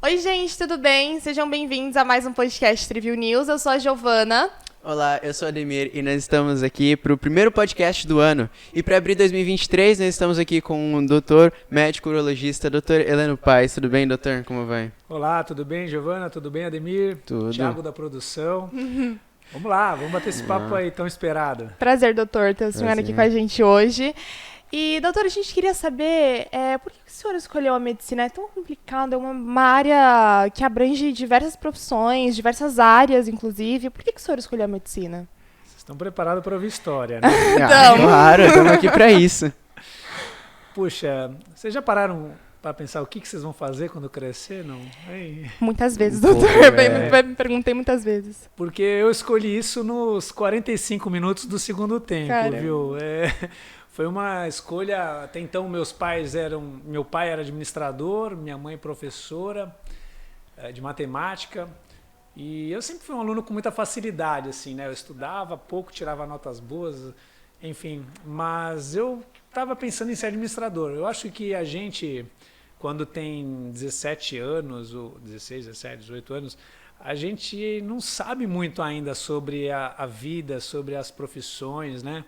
Oi, gente, tudo bem? Sejam bem-vindos a mais um podcast Trivial News. Eu sou a Giovana. Olá, eu sou o Ademir e nós estamos aqui para o primeiro podcast do ano. E para abrir 2023, nós estamos aqui com o doutor médico urologista, doutor Heleno Paes. Tudo bem, doutor? Como vai? Olá, tudo bem, Giovana? Tudo bem, Ademir? Tudo. Thiago da produção. Vamos lá, vamos bater esse papo aí tão esperado. Prazer, doutor, ter o senhor aqui com a gente hoje. E, doutor, a gente queria saber por que o senhor escolheu a medicina? É tão complicado, é uma área que abrange diversas profissões, diversas áreas, inclusive. Por que o senhor escolheu a medicina? Vocês estão preparados para ouvir história, né? Claro, estamos aqui para isso. Puxa, vocês já pararam para pensar o que vocês vão fazer quando crescer? Não? Muitas vezes, doutor. Me perguntei muitas vezes. Porque eu escolhi isso nos 45 minutos do segundo tempo, Caramba. viu? Foi uma escolha. Até então, meu pai era administrador, minha mãe professora de matemática. E eu sempre fui um aluno com muita facilidade, assim, né? Eu estudava pouco, tirava notas boas, enfim. Mas eu estava pensando em ser administrador. Eu acho que a gente, quando tem 17 anos, ou 16, 17, 18 anos, a gente não sabe muito ainda sobre a vida, sobre as profissões, né?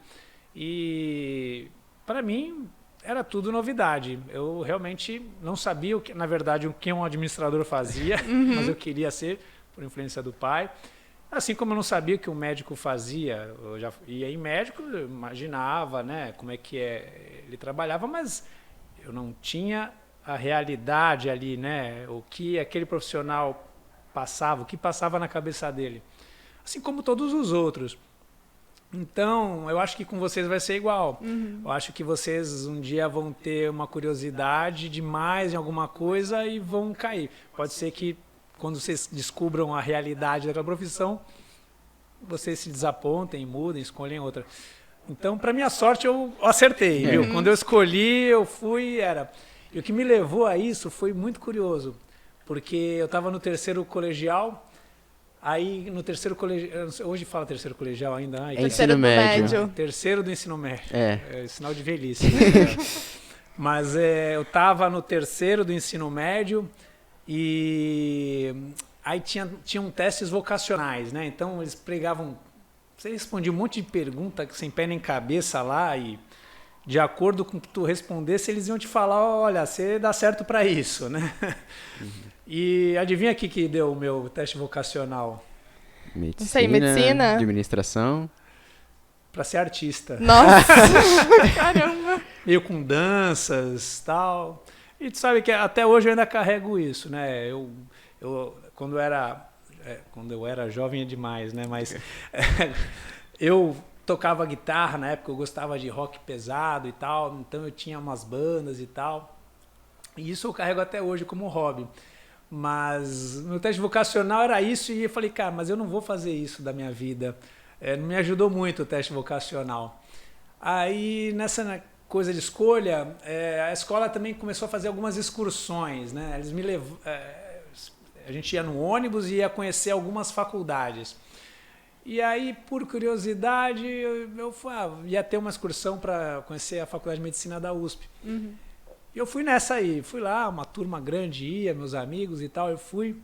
E para mim era tudo novidade. Eu realmente não sabia, na verdade, o que um administrador fazia, mas eu queria ser, por influência do pai. Assim como eu não sabia o que um médico fazia, eu já ia em médico, eu imaginava, né, como é que ele trabalhava, mas eu não tinha a realidade ali, né, o que aquele profissional passava, o que passava na cabeça dele. Assim como todos os outros. Então, eu acho que com vocês vai ser igual. Eu acho que vocês um dia vão ter uma curiosidade demais em alguma coisa e vão cair. Pode ser que quando vocês descubram a realidade daquela profissão, vocês se desapontem, mudem, escolhem outra. Então, para minha sorte, eu acertei, viu? Quando eu escolhi, eu fui, E o que me levou a isso foi muito curioso, porque eu estava no terceiro colegial. Aí no terceiro colegial, hoje fala terceiro colegial ainda? Ai, Ensino médio. Terceiro do ensino médio. É Sinal de velhice. Mas eu estava no terceiro do ensino médio e aí tinham testes vocacionais, né? Então eles pregavam, você respondia um monte de pergunta sem pé nem cabeça lá e de acordo com o que tu respondesse, eles iam te falar, olha, você dá certo para isso, né? E adivinha aqui que deu o meu teste vocacional? Medicina, Não sei, medicina? administração. Para ser artista. Nossa, caramba. Meio com danças, tal. E tu sabe que até hoje eu ainda carrego isso, né? Quando eu era jovem é demais, né? Mas eu tocava guitarra na época, eu gostava de rock pesado e tal, então eu tinha umas bandas e tal. E isso eu carrego até hoje como hobby. Mas meu teste vocacional era isso e eu falei, cara, mas eu não vou fazer isso da minha vida. Não me ajudou muito o teste vocacional. Aí, nessa coisa de escolha, a escola também começou a fazer algumas excursões, né? Eles me a gente ia no ônibus e ia conhecer algumas faculdades. E aí, por curiosidade, eu ia ter uma excursão para conhecer a Faculdade de Medicina da USP. E eu fui nessa aí, fui lá, uma turma grande ia, meus amigos e tal, eu fui.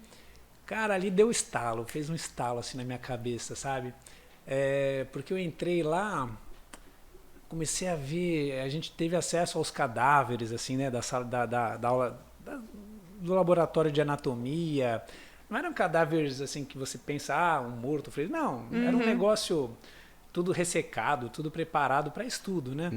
Cara, ali deu estalo, fez um estalo assim na minha cabeça, sabe? Porque eu entrei lá, comecei a ver, a gente teve acesso aos cadáveres, assim, né, da sala, da aula, do laboratório de anatomia. Não eram cadáveres assim que você pensa, um morto, não, era um negócio tudo ressecado, tudo preparado para estudo, né?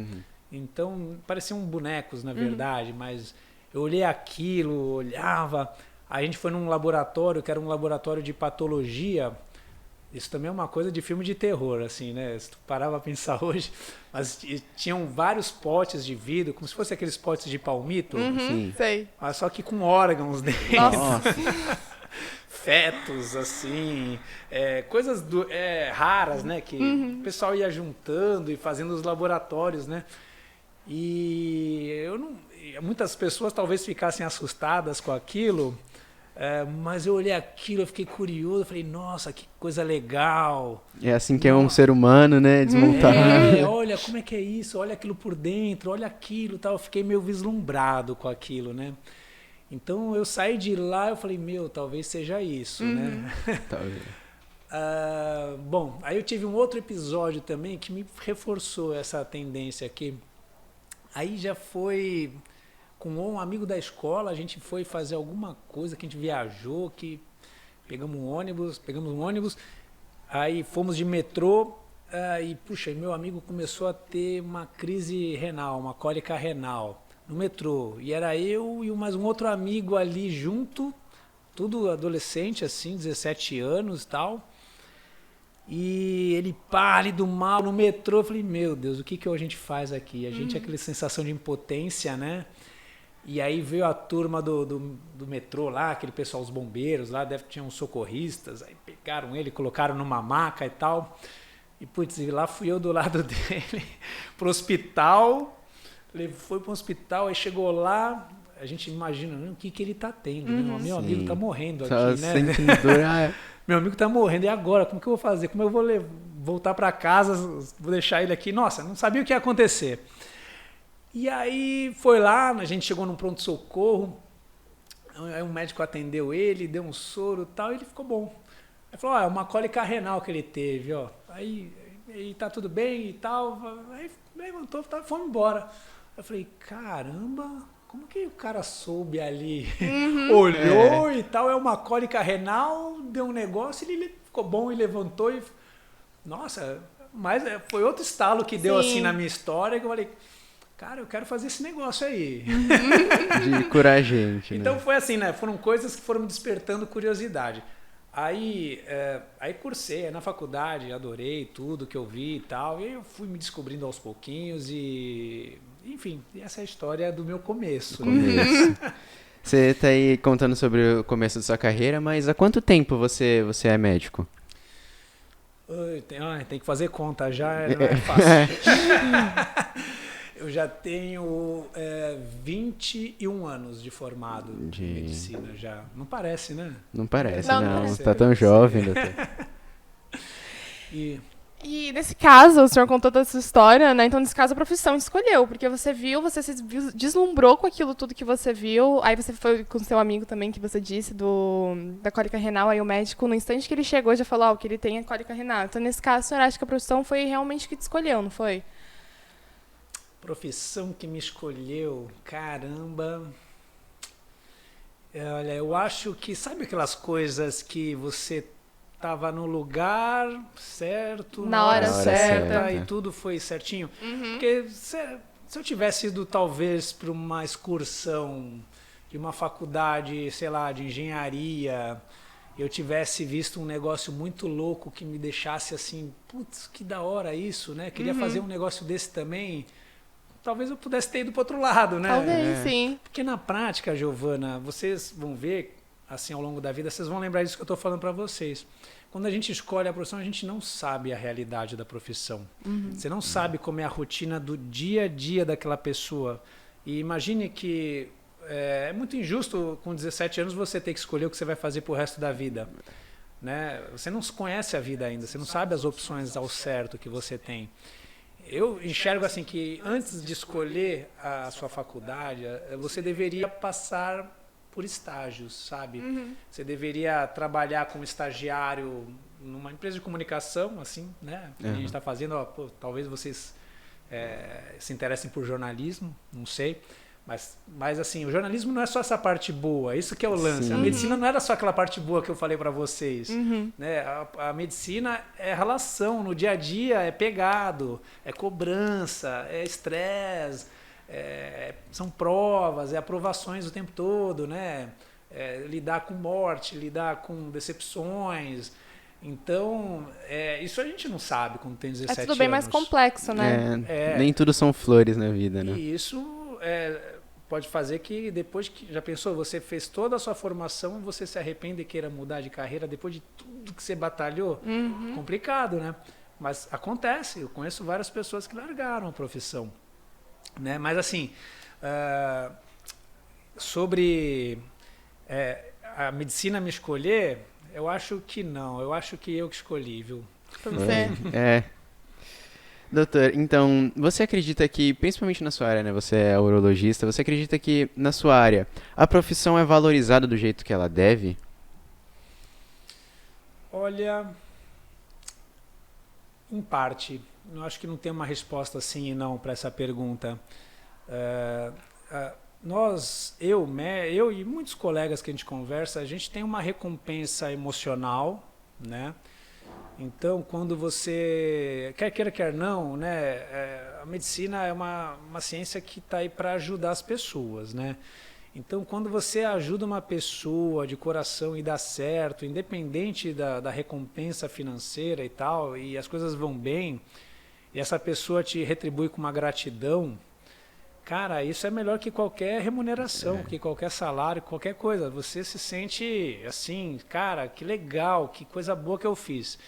Então, pareciam bonecos, na verdade, mas eu olhei aquilo, olhava. A gente foi num laboratório, que era um laboratório de patologia. Isso também é uma coisa de filme de terror, assim, né? Se tu parar pra pensar hoje. Mas tinham vários potes de vidro, como se fossem aqueles potes de palmito. Sei. Mas só que com órgãos dentro. Nossa. Fetos, assim, coisas raras, né? Que o pessoal ia juntando e fazendo os laboratórios, né? E muitas pessoas talvez ficassem assustadas com aquilo, mas eu olhei aquilo, eu fiquei curioso, eu falei, nossa, que coisa legal. É assim que é um ser humano, né? Desmontado. Olha como é que é isso, olha aquilo por dentro, olha aquilo, tal. Eu fiquei meio vislumbrado com aquilo, né? Então eu saí de lá, eu falei, talvez seja isso, né? Talvez. Bom, aí eu tive um outro episódio também que me reforçou essa tendência aqui. Aí já foi com um amigo da escola, a gente foi fazer alguma coisa que a gente viajou, que pegamos um ônibus, aí fomos de metrô, e puxa, meu amigo começou a ter uma crise renal, uma cólica renal no metrô. E era eu e mais um outro amigo ali junto, tudo adolescente assim, 17 anos e tal. E ele pálido, mal, no metrô. Eu falei, meu Deus, o que a gente faz aqui? A gente aquela sensação de impotência, né? E aí veio a turma do metrô lá, aquele pessoal, os bombeiros lá, tinha uns socorristas. Aí pegaram ele, colocaram numa maca e tal. E putz, lá fui eu do lado dele pro hospital. Ele foi pro hospital, aí chegou lá, a gente imagina, o que ele tá tendo, né? Meu amigo tá morrendo aqui, né? Meu amigo tá morrendo, e agora? Como que eu vou fazer? Como eu vou voltar para casa, vou deixar ele aqui? Nossa, não sabia o que ia acontecer. E aí foi lá, a gente chegou num pronto-socorro, aí um médico atendeu ele, deu um soro e tal, e ele ficou bom. Aí falou, é uma cólica renal que ele teve, ó. Aí tá tudo bem e tal, aí levantou, fomos embora. Eu falei, caramba, como que o cara soube ali? Olhou e tal, é uma cólica renal, deu um negócio, ele ficou bom e levantou e... Nossa, mas foi outro estalo que deu assim na minha história, que eu falei, cara, eu quero fazer esse negócio aí. De curar gente, né? Então foi assim, né? Foram coisas que foram me despertando curiosidade. Aí cursei na faculdade, adorei tudo que eu vi e tal, e aí eu fui me descobrindo aos pouquinhos e... Enfim, essa é a história do meu começo. Você está aí contando sobre o começo da sua carreira, mas há quanto tempo você é médico? Tem que fazer conta, já não é fácil. Eu já tenho 21 anos de formado em medicina já. Não parece, né? Não parece, não. Você tá tão jovem, doutor. E nesse caso, o senhor contou toda essa história, né? Então, nesse caso, a profissão escolheu, porque você se deslumbrou com aquilo tudo que você viu, aí você foi com seu amigo também, que você disse, da cólica renal, aí o médico, no instante que ele chegou, já falou que ele tem a cólica renal. Então, nesse caso, o senhor acha que a profissão foi realmente o que te escolheu, não foi? Profissão que me escolheu, caramba... Olha, eu acho que, sabe aquelas coisas que você... Estava no lugar certo, na hora certa, e tudo foi certinho. Porque se eu tivesse ido talvez para uma excursão de uma faculdade, sei lá, de engenharia, eu tivesse visto um negócio muito louco que me deixasse assim, putz, que da hora isso, né? Queria fazer um negócio desse também. Talvez eu pudesse ter ido para outro lado, né? Talvez, sim. Porque na prática, Giovana, vocês vão ver, assim, ao longo da vida, vocês vão lembrar disso que eu estou falando para vocês. Quando a gente escolhe a profissão, a gente não sabe a realidade da profissão. Você não sabe como é a rotina do dia a dia daquela pessoa. E imagine que é muito injusto, com 17 anos, você ter que escolher o que você vai fazer pro resto da vida. Né? Você não conhece a vida ainda, você não sabe as opções ao certo que você tem. Eu enxergo assim que antes de escolher a sua faculdade, você deveria passar por estágios, sabe? Você deveria trabalhar como estagiário numa empresa de comunicação, assim, né? A gente está fazendo, talvez vocês se interessem por jornalismo, não sei, mas assim, o jornalismo não é só essa parte boa, isso que é o lance. Sim. A medicina não era só aquela parte boa que eu falei para vocês, né? A medicina é relação no dia a dia, é pegado, é cobrança, é estresse. São provas, aprovações o tempo todo, né? Lidar com morte, lidar com decepções. Então, isso a gente não sabe quando tem 17 anos. É tudo bem mais complexo, né? Nem tudo são flores na vida, né? E isso pode fazer que depois que, já pensou, você fez toda a sua formação, você se arrepende e queira mudar de carreira depois de tudo que você batalhou? Complicado, né? Mas acontece, eu conheço várias pessoas que largaram a profissão. Né? Mas assim, sobre a medicina me escolher, eu acho que não. Eu acho que eu que escolhi, viu? Você? Doutor, então, você acredita que, principalmente na sua área, né, você é urologista, você acredita que, na sua área, a profissão é valorizada do jeito que ela deve? Olha, em parte. Eu acho que não tem uma resposta sim e não para essa pergunta. É, eu e muitos colegas que a gente conversa, a gente tem uma recompensa emocional, né? Então, quando você, quer queira, quer não, né, a medicina é uma ciência que está aí para ajudar as pessoas, né? Então, quando você ajuda uma pessoa de coração e dá certo, independente da recompensa financeira e tal, e as coisas vão bem, e essa pessoa te retribui com uma gratidão, cara, isso é melhor que qualquer remuneração, que qualquer salário, qualquer coisa. Você se sente assim, cara, que legal, que coisa boa que eu fiz.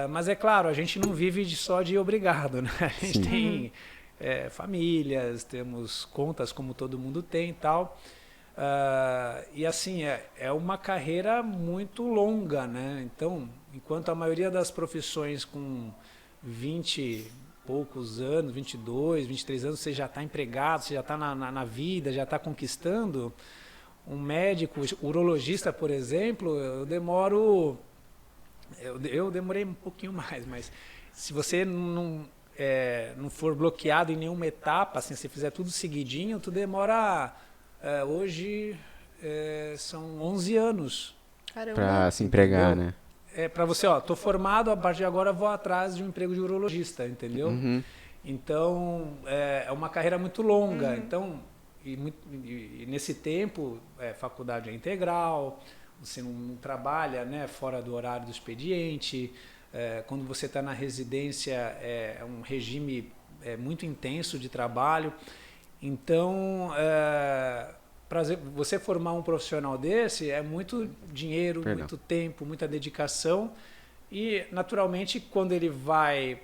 Mas é claro, a gente não vive só de obrigado, né? A gente tem famílias, temos contas como todo mundo tem e tal. E assim, é uma carreira muito longa, né? Então, enquanto a maioria das profissões com 20 e poucos anos, 22, 23 anos, você já está empregado, você já está na vida, já está conquistando. Um médico, urologista, por exemplo, eu demorei um pouquinho mais, mas se você não for bloqueado em nenhuma etapa, assim, se fizer tudo seguidinho, tu demora, hoje são 11 anos. Caramba. Pra se empregar, Entendeu? né? Para você, tô formado, a partir de agora vou atrás de um emprego de urologista, entendeu? Uhum. Então, é uma carreira muito longa. Então, e nesse tempo, faculdade é integral, você não trabalha, né, fora do horário do expediente. Quando você está na residência, é um regime muito intenso de trabalho. Então, para você formar um profissional desse, é muito dinheiro, muito tempo, muita dedicação. E, naturalmente, quando ele vai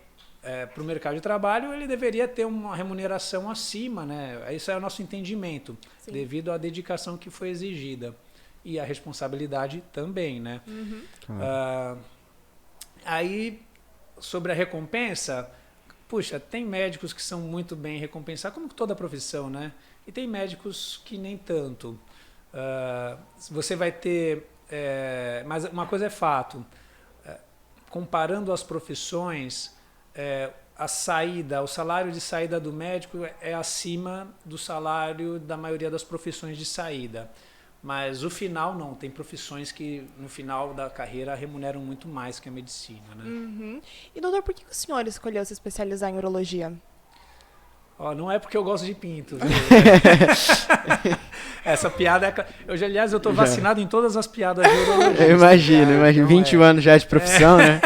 para o mercado de trabalho, ele deveria ter uma remuneração acima, né? Isso é o nosso entendimento, Sim. devido à dedicação que foi exigida. E a responsabilidade também, né? Aí, sobre a recompensa, puxa, tem médicos que são muito bem recompensados, como toda profissão, né? E tem médicos que nem tanto. Você vai ter... mas uma coisa é fato. Comparando as profissões, o salário de saída do médico é acima do salário da maioria das profissões de saída. Mas o final não, tem profissões que no final da carreira remuneram muito mais que a medicina, né? E doutor, por que o senhor escolheu se especializar em urologia? Não é porque eu gosto de pinto. Viu? Essa piada aliás, eu estou vacinado em todas as piadas de urologia. Eu imagino, então 21 anos já de profissão, né?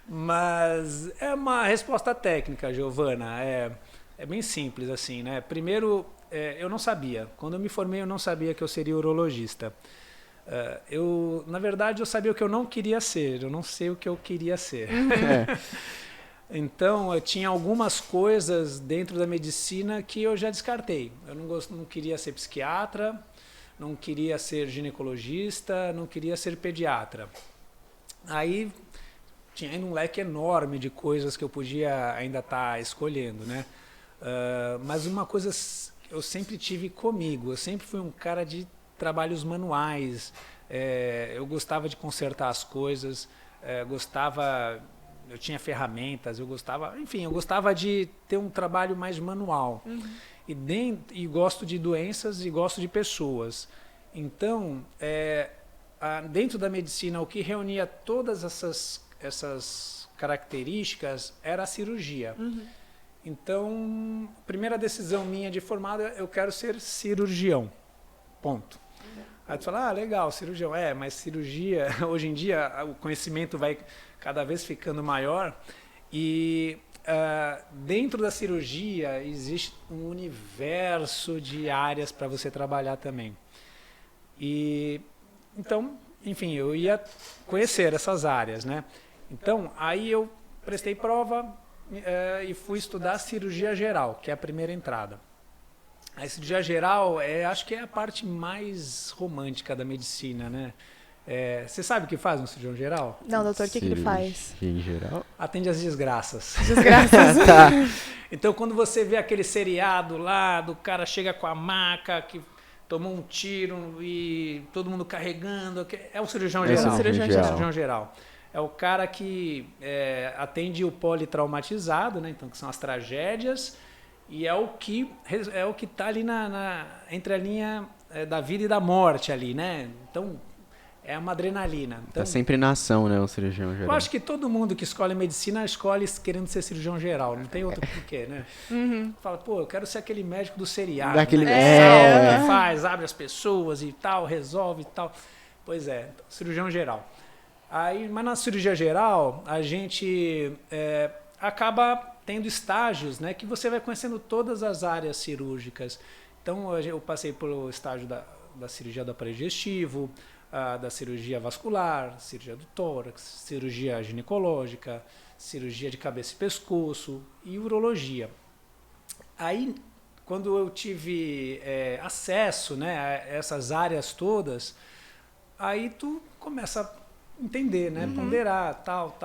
Mas é uma resposta técnica, Giovana. É bem simples, assim, né? Primeiro, eu não sabia. Quando eu me formei, eu não sabia que eu seria urologista. Na verdade, eu sabia o que eu não queria ser. Eu não sei o que eu queria ser. Então, eu tinha algumas coisas dentro da medicina que eu já descartei. Eu não queria ser psiquiatra, não queria ser ginecologista, não queria ser pediatra. Aí, tinha ainda um leque enorme de coisas que eu podia ainda estar escolhendo, né? Mas uma coisa eu sempre tive comigo, eu sempre fui um cara de trabalhos manuais, eu gostava de consertar as coisas, eu tinha ferramentas, eu gostava de ter um trabalho mais manual. E gosto de doenças e gosto de pessoas. Então, dentro da medicina, o que reunia todas essas características era a cirurgia. Então, a primeira decisão minha de formado eu quero ser cirurgião. Ponto. Aí tu fala, legal, cirurgião. Mas cirurgia, hoje em dia, o conhecimento vai cada vez ficando maior. E dentro da cirurgia existe um universo de áreas para você trabalhar também. Então, enfim, eu ia conhecer essas áreas, né? Então, aí eu prestei prova e fui estudar cirurgia geral, que é a primeira entrada. A cirurgia geral, acho que é a parte mais romântica da medicina, né? Você sabe o que faz um cirurgião geral? Não, doutor, o que ele faz? Em geral? Atende às desgraças. Desgraças. Tá. Então, quando você vê aquele seriado lá, do cara chega com a maca, que tomou um tiro e todo mundo carregando, é o cirurgião geral. o cirurgião É o geral. cirurgião geral. É o cara que atende o politraumatizado, né? Então, que são as tragédias, e é o que está ali entre a linha da vida e da morte ali, né? Então, é uma adrenalina. Então, Tá sempre na ação, né, o cirurgião geral. eu acho que todo mundo que escolhe medicina escolhe querendo ser cirurgião geral, não tem outro porquê, né? Fala, pô, eu quero ser aquele médico do seriado, Daquele- né? Que faz, abre as pessoas e tal, resolve e tal. Pois é, cirurgião geral. Mas na cirurgia geral, a gente acaba tendo estágios, né, que você vai conhecendo todas as áreas cirúrgicas. Então, eu passei pelo estágio da cirurgia do aparelho digestivo, da cirurgia vascular, cirurgia do tórax, cirurgia ginecológica, cirurgia de cabeça e pescoço e urologia. Aí, quando eu tive acesso, né, a essas áreas todas, aí tu começa a entender, né, ponderar, tal,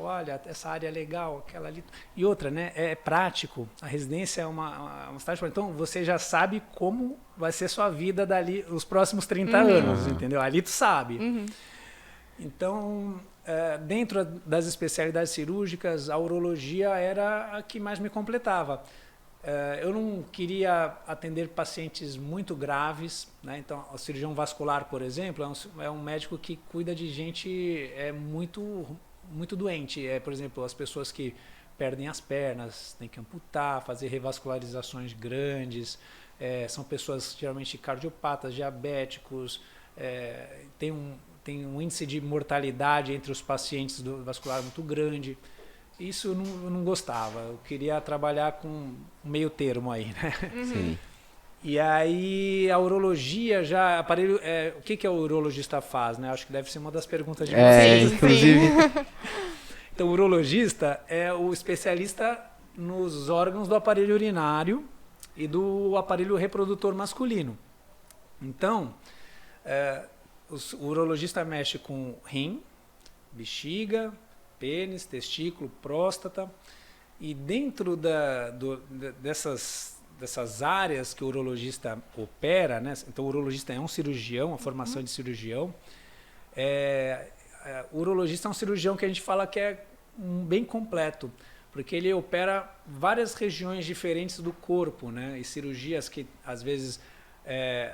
olha, essa área é legal, aquela ali. E outra, né, é prático. A residência é uma estágio, então você já sabe como vai ser sua vida dali os próximos 30 anos, entendeu? Ali tu sabe. Então, dentro das especialidades cirúrgicas, a urologia era a que mais me completava. Eu não queria atender pacientes muito graves, né? Então, o cirurgião vascular, por exemplo, é um médico que cuida de gente muito, muito doente. Por exemplo, as pessoas que perdem as pernas, têm que amputar, fazer revascularizações grandes, são pessoas geralmente cardiopatas, diabéticos, tem um índice de mortalidade entre os pacientes do vascular muito grande. Isso eu não gostava, eu queria trabalhar com um meio termo aí, né? Sim. E aí a urologia já, o que o urologista faz, né? Acho que deve ser uma das perguntas de vocês. Inclusive. Então o urologista é o especialista nos órgãos do aparelho urinário e do aparelho reprodutor masculino. Então, o urologista mexe com rim, bexiga, pênis, testículo, próstata, e dentro dessas áreas que o urologista opera, né? Então o urologista é um cirurgião, a formação de cirurgião, o urologista é um cirurgião que a gente fala que é bem completo, porque ele opera várias regiões diferentes do corpo, né? E cirurgias que às vezes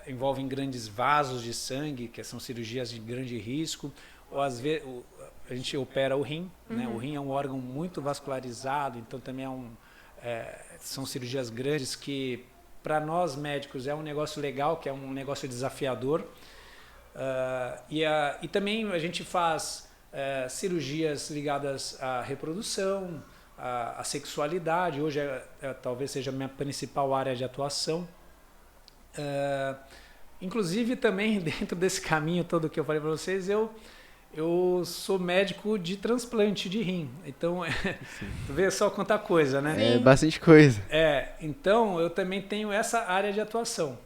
envolvem grandes vasos de sangue, que são cirurgias de grande risco, ou às vezes a gente opera o rim, né? O rim é um órgão muito vascularizado, então também são cirurgias grandes que, para nós médicos, é um negócio legal, que é um negócio desafiador. E também a gente faz cirurgias ligadas à reprodução, à sexualidade. Hoje talvez seja a minha principal área de atuação. Inclusive também dentro desse caminho todo que eu falei para vocês, eu sou médico de transplante de rim, então tu vê só quanta coisa, né? É bastante coisa. Então eu também tenho essa área de atuação.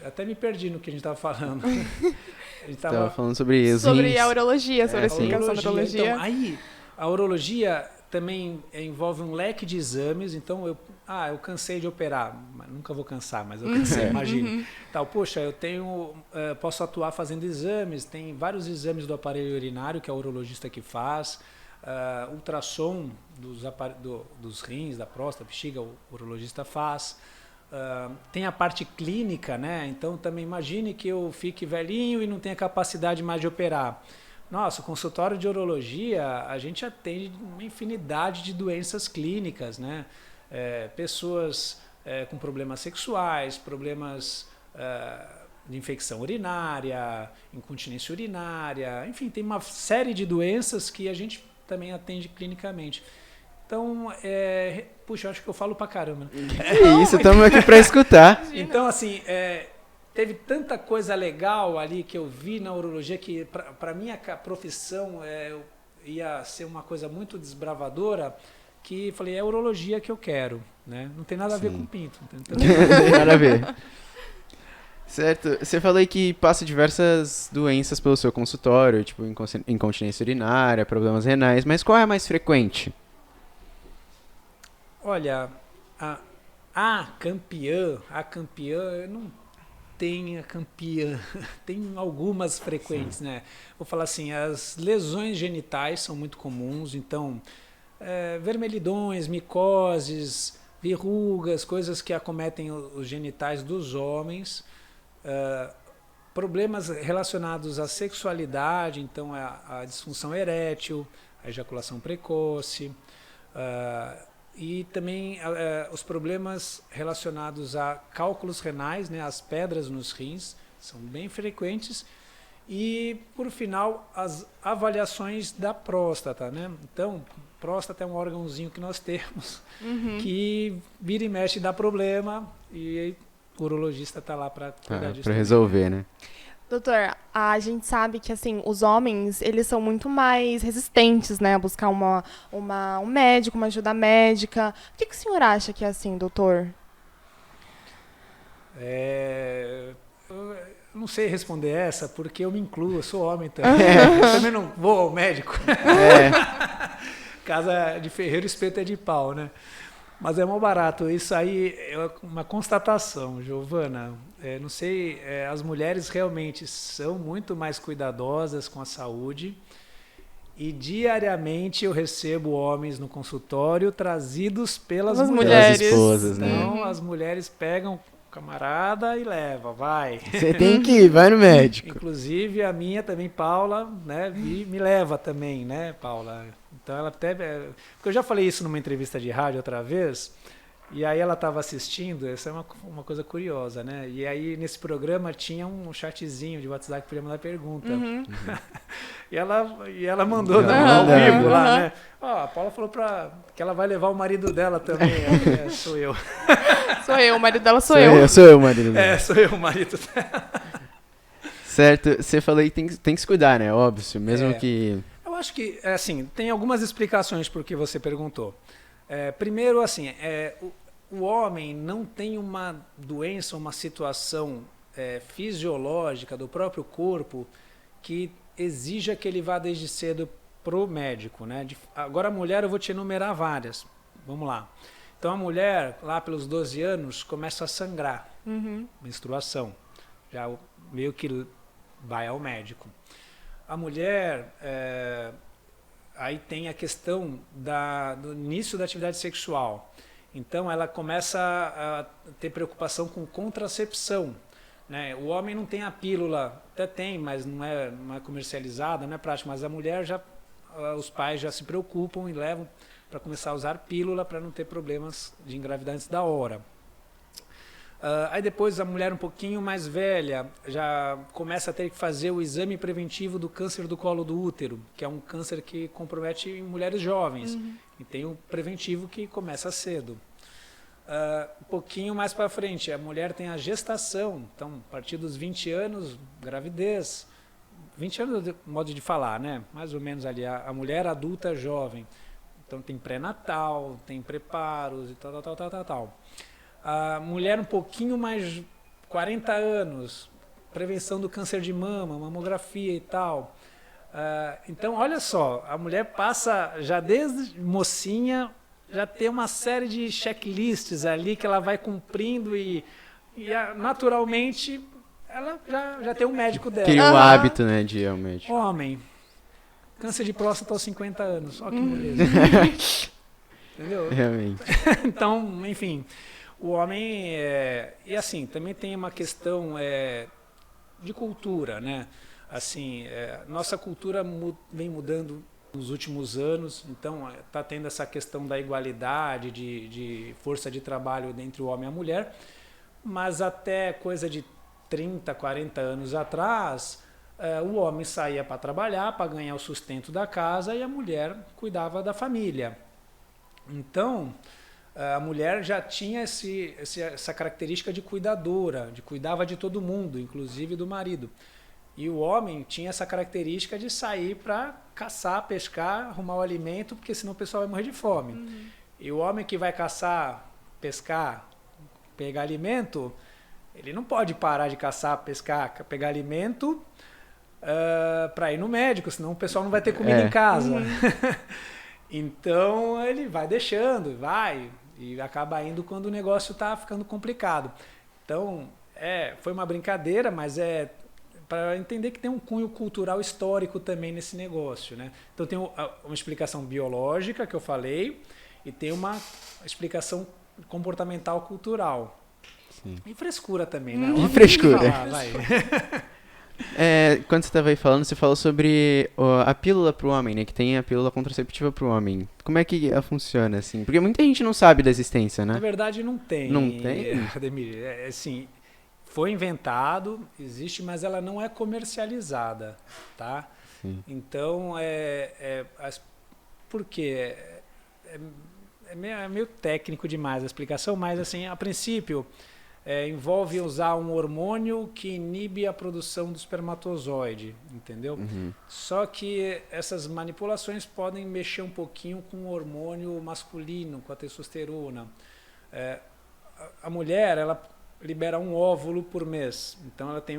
Até me perdi no que a gente estava falando. A gente Tava falando sobre os Sobre rins. a urologia, sobre a explicação da urologia. Então, aí, a urologia também envolve um leque de exames, então eu cansei de operar, nunca vou cansar, mas eu cansei, imagine. Poxa, posso atuar fazendo exames, tem vários exames do aparelho urinário que é o urologista que faz, ultrassom dos rins, da próstata, bexiga, o urologista faz. Tem a parte clínica, né? Então também imagine que eu fique velhinho e não tenha capacidade mais de operar. Nossa, o consultório de urologia, a gente atende uma infinidade de doenças clínicas, né? Pessoas com problemas sexuais, problemas de infecção urinária, incontinência urinária, enfim, tem uma série de doenças que a gente também atende clinicamente. Então, puxa, acho que eu falo pra caramba. Isso, estamos aqui para escutar. Então, assim, teve tanta coisa legal ali que eu vi na urologia que, para minha profissão, ia ser uma coisa muito desbravadora, que falei, é urologia que eu quero, né? Não tem nada a ver com pinto. Não tem nada a ver. Certo. Você falou aí que passa diversas doenças pelo seu consultório, tipo incontinência urinária, problemas renais, mas qual é a mais frequente? Olha, a campeã, eu não tenho a campeã, tem algumas frequentes, Sim. né? Vou falar assim, as lesões genitais são muito comuns, então, vermelhidões, micoses, verrugas, coisas que acometem os genitais dos homens, problemas relacionados à sexualidade, então a disfunção erétil, a ejaculação precoce, e também os problemas relacionados a cálculos renais, né, as pedras nos rins, são bem frequentes. E, por final, as avaliações da próstata, né? Então, próstata é um órgãozinho que nós temos, que vira e mexe dá problema, e o urologista está lá para cuidar disso. Pra resolver, né? Doutor, a gente sabe que, assim, os homens, eles são muito mais resistentes, né, a buscar um médico, uma ajuda médica. Por que o senhor acha que é assim, doutor? Eu não sei responder essa, porque eu me incluo, eu sou homem também. Eu também não vou ao médico. Casa de ferreiro, espeto é de pau, né? Mas é mó barato. Isso aí é uma constatação, Giovana. Não sei, as mulheres realmente são muito mais cuidadosas com a saúde. E diariamente eu recebo homens no consultório trazidos pelas mulheres. Pelas esposas, né? Então as mulheres pegam o camarada e leva, vai. Você tem que ir, vai no médico. Inclusive a minha também, Paula, né, me leva também, né, Paula? Então ela até... Porque eu já falei isso numa entrevista de rádio outra vez, e aí ela estava assistindo, essa é uma coisa curiosa, né? E aí nesse programa tinha um chatzinho de WhatsApp que podia mandar pergunta. E ela mandou ao vivo lá, né? A Paula falou que ela vai levar o marido dela também. Sou eu. Sou eu, o marido dela sou eu. Sou eu o marido dela. Sou eu o marido dela. Certo, você falou aí que tem que se cuidar, né? Óbvio, mesmo que... Eu acho que, assim, tem algumas explicações por que você perguntou. Primeiro, assim, o homem não tem uma doença, uma situação fisiológica do próprio corpo que exija que ele vá desde cedo pro médico, né? Agora a mulher eu vou te enumerar várias. Vamos lá. Então a mulher, lá pelos 12 anos, começa a sangrar, menstruação. Já meio que vai ao médico. A mulher, aí tem a questão do início da atividade sexual. Então ela começa a ter preocupação com contracepção. Né? O homem não tem a pílula, até tem, mas não é comercializada, não é prática. Mas a mulher, os pais já se preocupam e levam para começar a usar pílula para não ter problemas de engravidar antes da hora. Aí depois a mulher um pouquinho mais velha já começa a ter que fazer o exame preventivo do câncer do colo do útero, que é um câncer que compromete mulheres jovens. E tem o preventivo que começa cedo. Um pouquinho mais para frente, a mulher tem a gestação, então a partir dos 20 anos, gravidez. 20 anos, modo de falar, né? Mais ou menos ali, a mulher adulta jovem. Então tem pré-natal, tem preparos e tal. A mulher um pouquinho mais, 40 anos, prevenção do câncer de mama, mamografia e tal. Então, olha só, a mulher passa já desde mocinha, já tem uma série de checklists ali que ela vai cumprindo e naturalmente ela já tem um médico dela. Cria o hábito, né, de ir ao médico. Homem, câncer de próstata aos 50 anos, olha que beleza. Entendeu? Realmente. Então, enfim, o homem... E assim, também tem uma questão de cultura, né? Assim, nossa cultura vem mudando nos últimos anos, então está tendo essa questão da igualdade, de força de trabalho entre o homem e a mulher, mas até coisa de 30, 40 anos atrás, o homem saía para trabalhar, para ganhar o sustento da casa e a mulher cuidava da família. Então, a mulher já tinha essa característica de cuidadora, cuidava de todo mundo, inclusive do marido. E o homem tinha essa característica de sair para caçar, pescar, arrumar o alimento, porque senão o pessoal vai morrer de fome. E o homem que vai caçar, pescar, pegar alimento, ele não pode parar de caçar, pescar, pegar alimento para ir no médico, senão o pessoal não vai ter comida em casa. Então ele vai deixando, e acaba indo quando o negócio está ficando complicado. Então, foi uma brincadeira, mas para entender que tem um cunho cultural histórico também nesse negócio, né? Então tem uma explicação biológica que eu falei e tem uma explicação comportamental cultural. Sim. E frescura também, né? E frescura. Vai. Quando você estava aí falando, você falou sobre a pílula para o homem, né? Que tem a pílula contraceptiva para o homem. Como é que ela funciona, assim? Porque muita gente não sabe da existência, né? Na verdade, não tem. Não tem? Ademir, assim, foi inventado, existe, mas ela não é comercializada, tá? Sim. Então, por quê? É meio técnico demais a explicação, mas, assim, a princípio, envolve usar um hormônio que inibe a produção do espermatozoide, entendeu? Só que essas manipulações podem mexer um pouquinho com o hormônio masculino, com a testosterona. A mulher, ela libera um óvulo por mês, então ela tem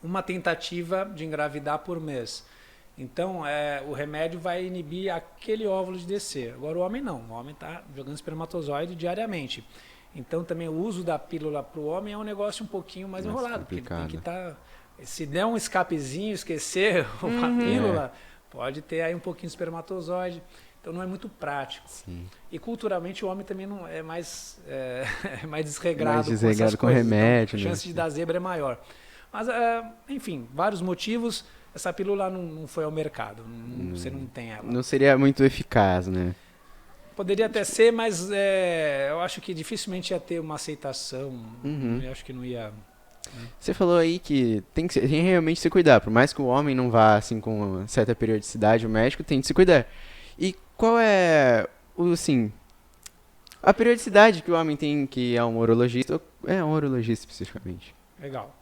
uma tentativa de engravidar por mês. Então, o remédio vai inibir aquele óvulo de descer. Agora, o homem não. O homem está jogando espermatozoide diariamente. Então, também o uso da pílula para o homem é um negócio um pouquinho mais enrolado. Porque tem que estar... Se der um escapezinho, esquecer uma pílula, pode ter aí um pouquinho de espermatozoide. Então, não é muito prático. Sim. E, culturalmente, o homem também não é mais desregrado. Mais desregrado com remédio. Então, a chance de dar zebra é maior. Mas, enfim, vários motivos... Essa pílula não foi ao mercado, você não tem ela. Não seria muito eficaz, né? Poderia até ser, mas eu acho que dificilmente ia ter uma aceitação. Eu acho que não ia... Você falou aí que tem que realmente se cuidar. Por mais que o homem não vá assim com uma certa periodicidade, o médico tem que se cuidar. E qual é a periodicidade que o homem tem que é um urologista? É um urologista especificamente. Legal.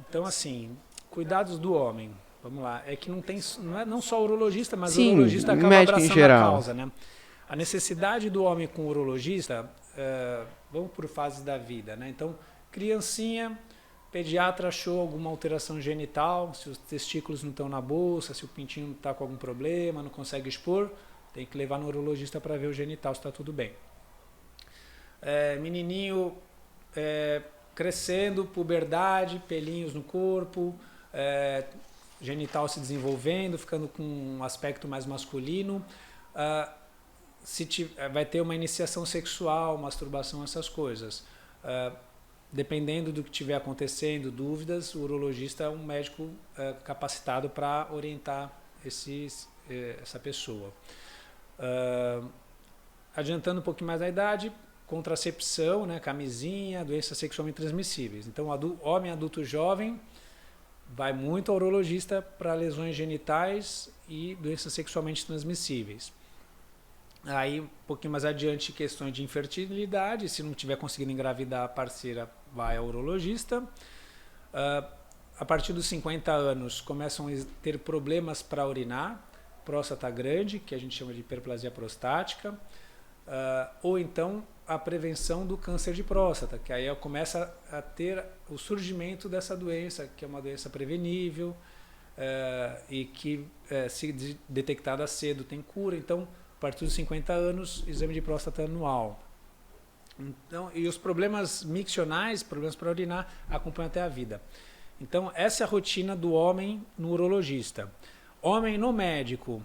Então, assim, cuidados do homem. Vamos lá, é que não é não só o urologista, mas o urologista acaba abraçando a causa, né? A necessidade do homem com o urologista, vamos por fases da vida, né? Então, criancinha, pediatra achou alguma alteração genital, se os testículos não estão na bolsa, se o pintinho não está com algum problema, não consegue expor, tem que levar no urologista para ver o genital se está tudo bem. Menininho crescendo, puberdade, pelinhos no corpo, genital se desenvolvendo, ficando com um aspecto mais masculino, vai ter uma iniciação sexual, masturbação, essas coisas. Dependendo do que estiver acontecendo, dúvidas, o urologista é um médico capacitado para orientar essa pessoa. Adiantando um pouquinho mais a idade, contracepção, né, camisinha, doenças sexualmente transmissíveis. Então, homem adulto jovem vai muito ao urologista para lesões genitais e doenças sexualmente transmissíveis. Aí, um pouquinho mais adiante, questões de infertilidade. Se não tiver conseguindo engravidar a parceira, vai ao urologista. A partir dos 50 anos, começam a ter problemas para urinar, próstata grande, que a gente chama de hiperplasia prostática, ou então a prevenção do câncer de próstata, que aí começa a ter o surgimento dessa doença, que é uma doença prevenível e que, se detectada cedo, tem cura. Então, a partir dos 50 anos, exame de próstata anual. Então, e os problemas miccionais, problemas para urinar, acompanham até a vida. Então, essa é a rotina do homem no urologista. Homem no médico.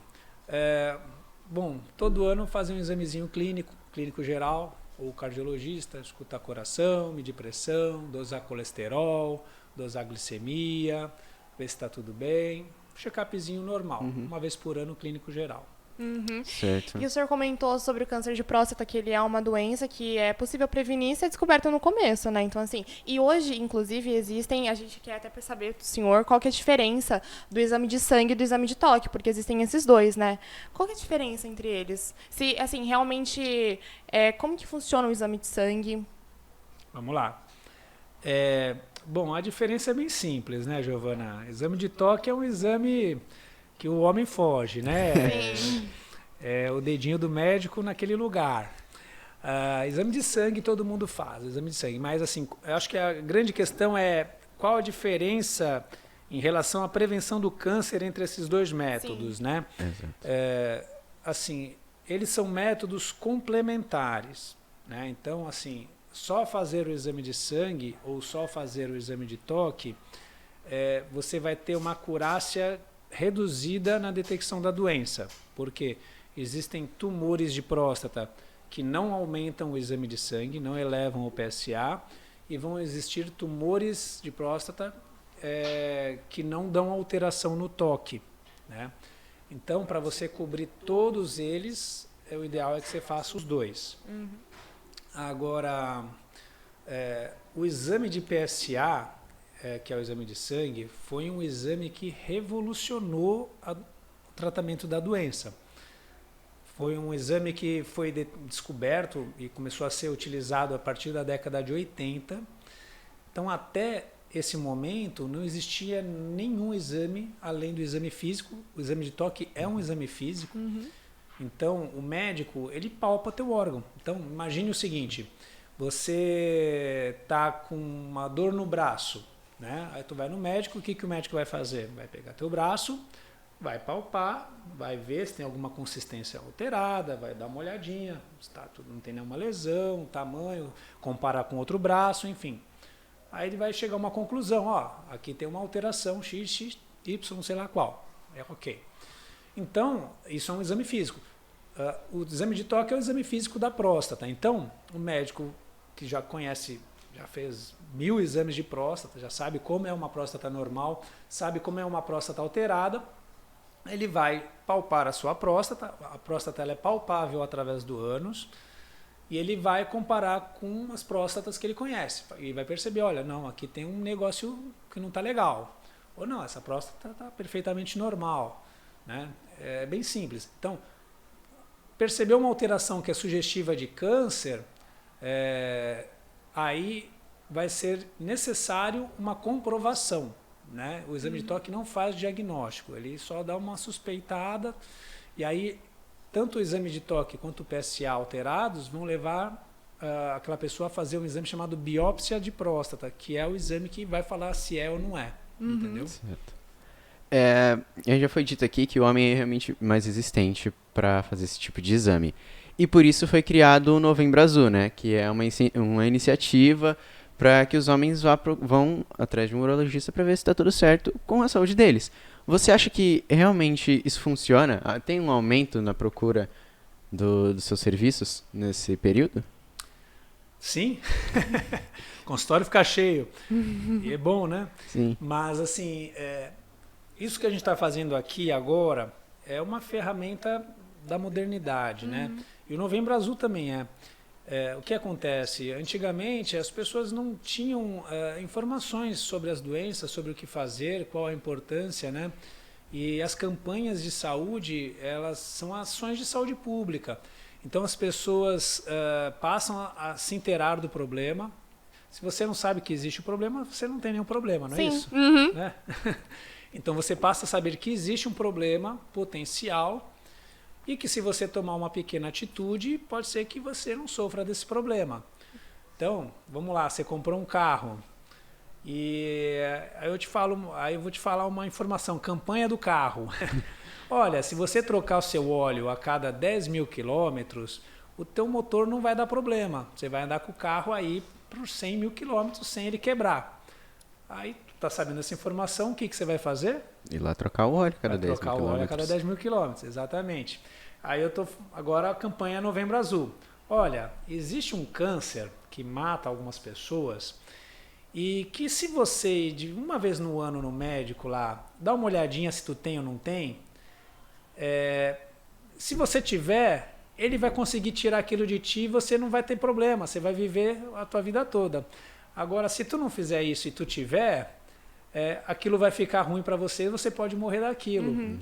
Todo ano fazer um examezinho clínico geral, ou cardiologista, escutar coração, medir pressão, dosar colesterol, dosar glicemia, ver se está tudo bem. Check-upzinho normal, uma vez por ano, clínico geral. Certo. E o senhor comentou sobre o câncer de próstata, que ele é uma doença que é possível prevenir e ser descoberta no começo, né? Então, assim, e hoje, inclusive, a gente quer até saber do senhor qual que é a diferença do exame de sangue e do exame de toque, porque existem esses dois, né? Qual que é a diferença entre eles? Se, assim, realmente, como que funciona o exame de sangue? Vamos lá. A diferença é bem simples, né, Giovana? Exame de toque é um exame que o homem foge, né? Sim. É o dedinho do médico naquele lugar. Exame de sangue todo mundo faz, exame de sangue. Mas assim, eu acho que a grande questão é qual a diferença em relação à prevenção do câncer entre esses dois métodos, né? Exato. Assim, eles são métodos complementares, né? Então, assim, só fazer o exame de sangue ou só fazer o exame de toque, você vai ter uma acurácia reduzida na detecção da doença, porque existem tumores de próstata que não aumentam o exame de sangue, não elevam o PSA, e vão existir tumores de próstata que não dão alteração no toque, né? Então, para você cobrir todos eles, o ideal é que você faça os dois. Uhum. Agora, o exame de PSA, que é o exame de sangue, foi um exame que revolucionou o tratamento da doença. Foi um exame que foi descoberto e começou a ser utilizado a partir da década de 80. Então, até esse momento, não existia nenhum exame além do exame físico. O exame de toque é um exame físico. Uhum. Então, o médico, ele palpa teu órgão. Então, imagine o seguinte, você está com uma dor no braço, né? Aí tu vai no médico, o que o médico vai fazer? Vai pegar teu braço, vai palpar, vai ver se tem alguma consistência alterada, vai dar uma olhadinha, se não tem nenhuma lesão, tamanho, comparar com outro braço, enfim. Aí ele vai chegar a uma conclusão, ó, aqui tem uma alteração X, Y, sei lá qual. É ok. Então, isso é um exame físico. O exame de toque é o exame físico da próstata. Então, o médico que já conhece, já fez 1000 exames de próstata, já sabe como é uma próstata normal, sabe como é uma próstata alterada, ele vai palpar a sua próstata. A próstata ela é palpável através do ânus, e ele vai comparar com as próstatas que ele conhece. E vai perceber, olha, não, aqui tem um negócio que não está legal. Ou não, essa próstata está perfeitamente normal, né? É bem simples. Então, perceber uma alteração que é sugestiva de câncer, aí vai ser necessário uma comprovação, né? O exame de toque não faz diagnóstico, ele só dá uma suspeitada, e aí tanto o exame de toque quanto o PSA alterados vão levar aquela pessoa a fazer um exame chamado biópsia de próstata, que é o exame que vai falar se é ou não é, entendeu? Certo. Já foi dito aqui que o homem é realmente mais resistente para fazer esse tipo de exame. E por isso foi criado o Novembro Azul, né? Que é uma iniciativa para que os homens vão atrás de um urologista para ver se está tudo certo com a saúde deles. Você acha que realmente isso funciona? Tem um aumento na procura dos seus serviços nesse período? Sim. O consultório fica cheio. E é bom, né? Sim. Mas, assim, isso que a gente está fazendo aqui agora é uma ferramenta da modernidade, né? E o Novembro Azul também é. O que acontece? Antigamente, as pessoas não tinham informações sobre as doenças, sobre o que fazer, qual a importância, né? E as campanhas de saúde, elas são ações de saúde pública. Então, as pessoas passam a se inteirar do problema. Se você não sabe que existe o problema, você não tem nenhum problema, não é isso? Uhum. Né? Então, você passa a saber que existe um problema potencial e que, se você tomar uma pequena atitude, pode ser que você não sofra desse problema. Então, vamos lá, você comprou um carro e aí eu vou te falar uma informação, campanha do carro. Olha, se você trocar o seu óleo a cada 10 mil quilômetros, o teu motor não vai dar problema. Você vai andar com o carro aí por 100 mil quilômetros sem ele quebrar. Aí, tu tá sabendo essa informação, o que você vai fazer? Ir lá trocar o óleo a cada 10 mil trocar o óleo a cada 10 mil quilômetros, exatamente. Aí agora a campanha Novembro Azul. Olha, existe um câncer que mata algumas pessoas e que, se você de uma vez no ano no médico lá, dá uma olhadinha se tu tem ou não tem, se você tiver, ele vai conseguir tirar aquilo de ti e você não vai ter problema, você vai viver a tua vida toda. Agora, se tu não fizer isso e tu tiver, aquilo vai ficar ruim para você e você pode morrer daquilo.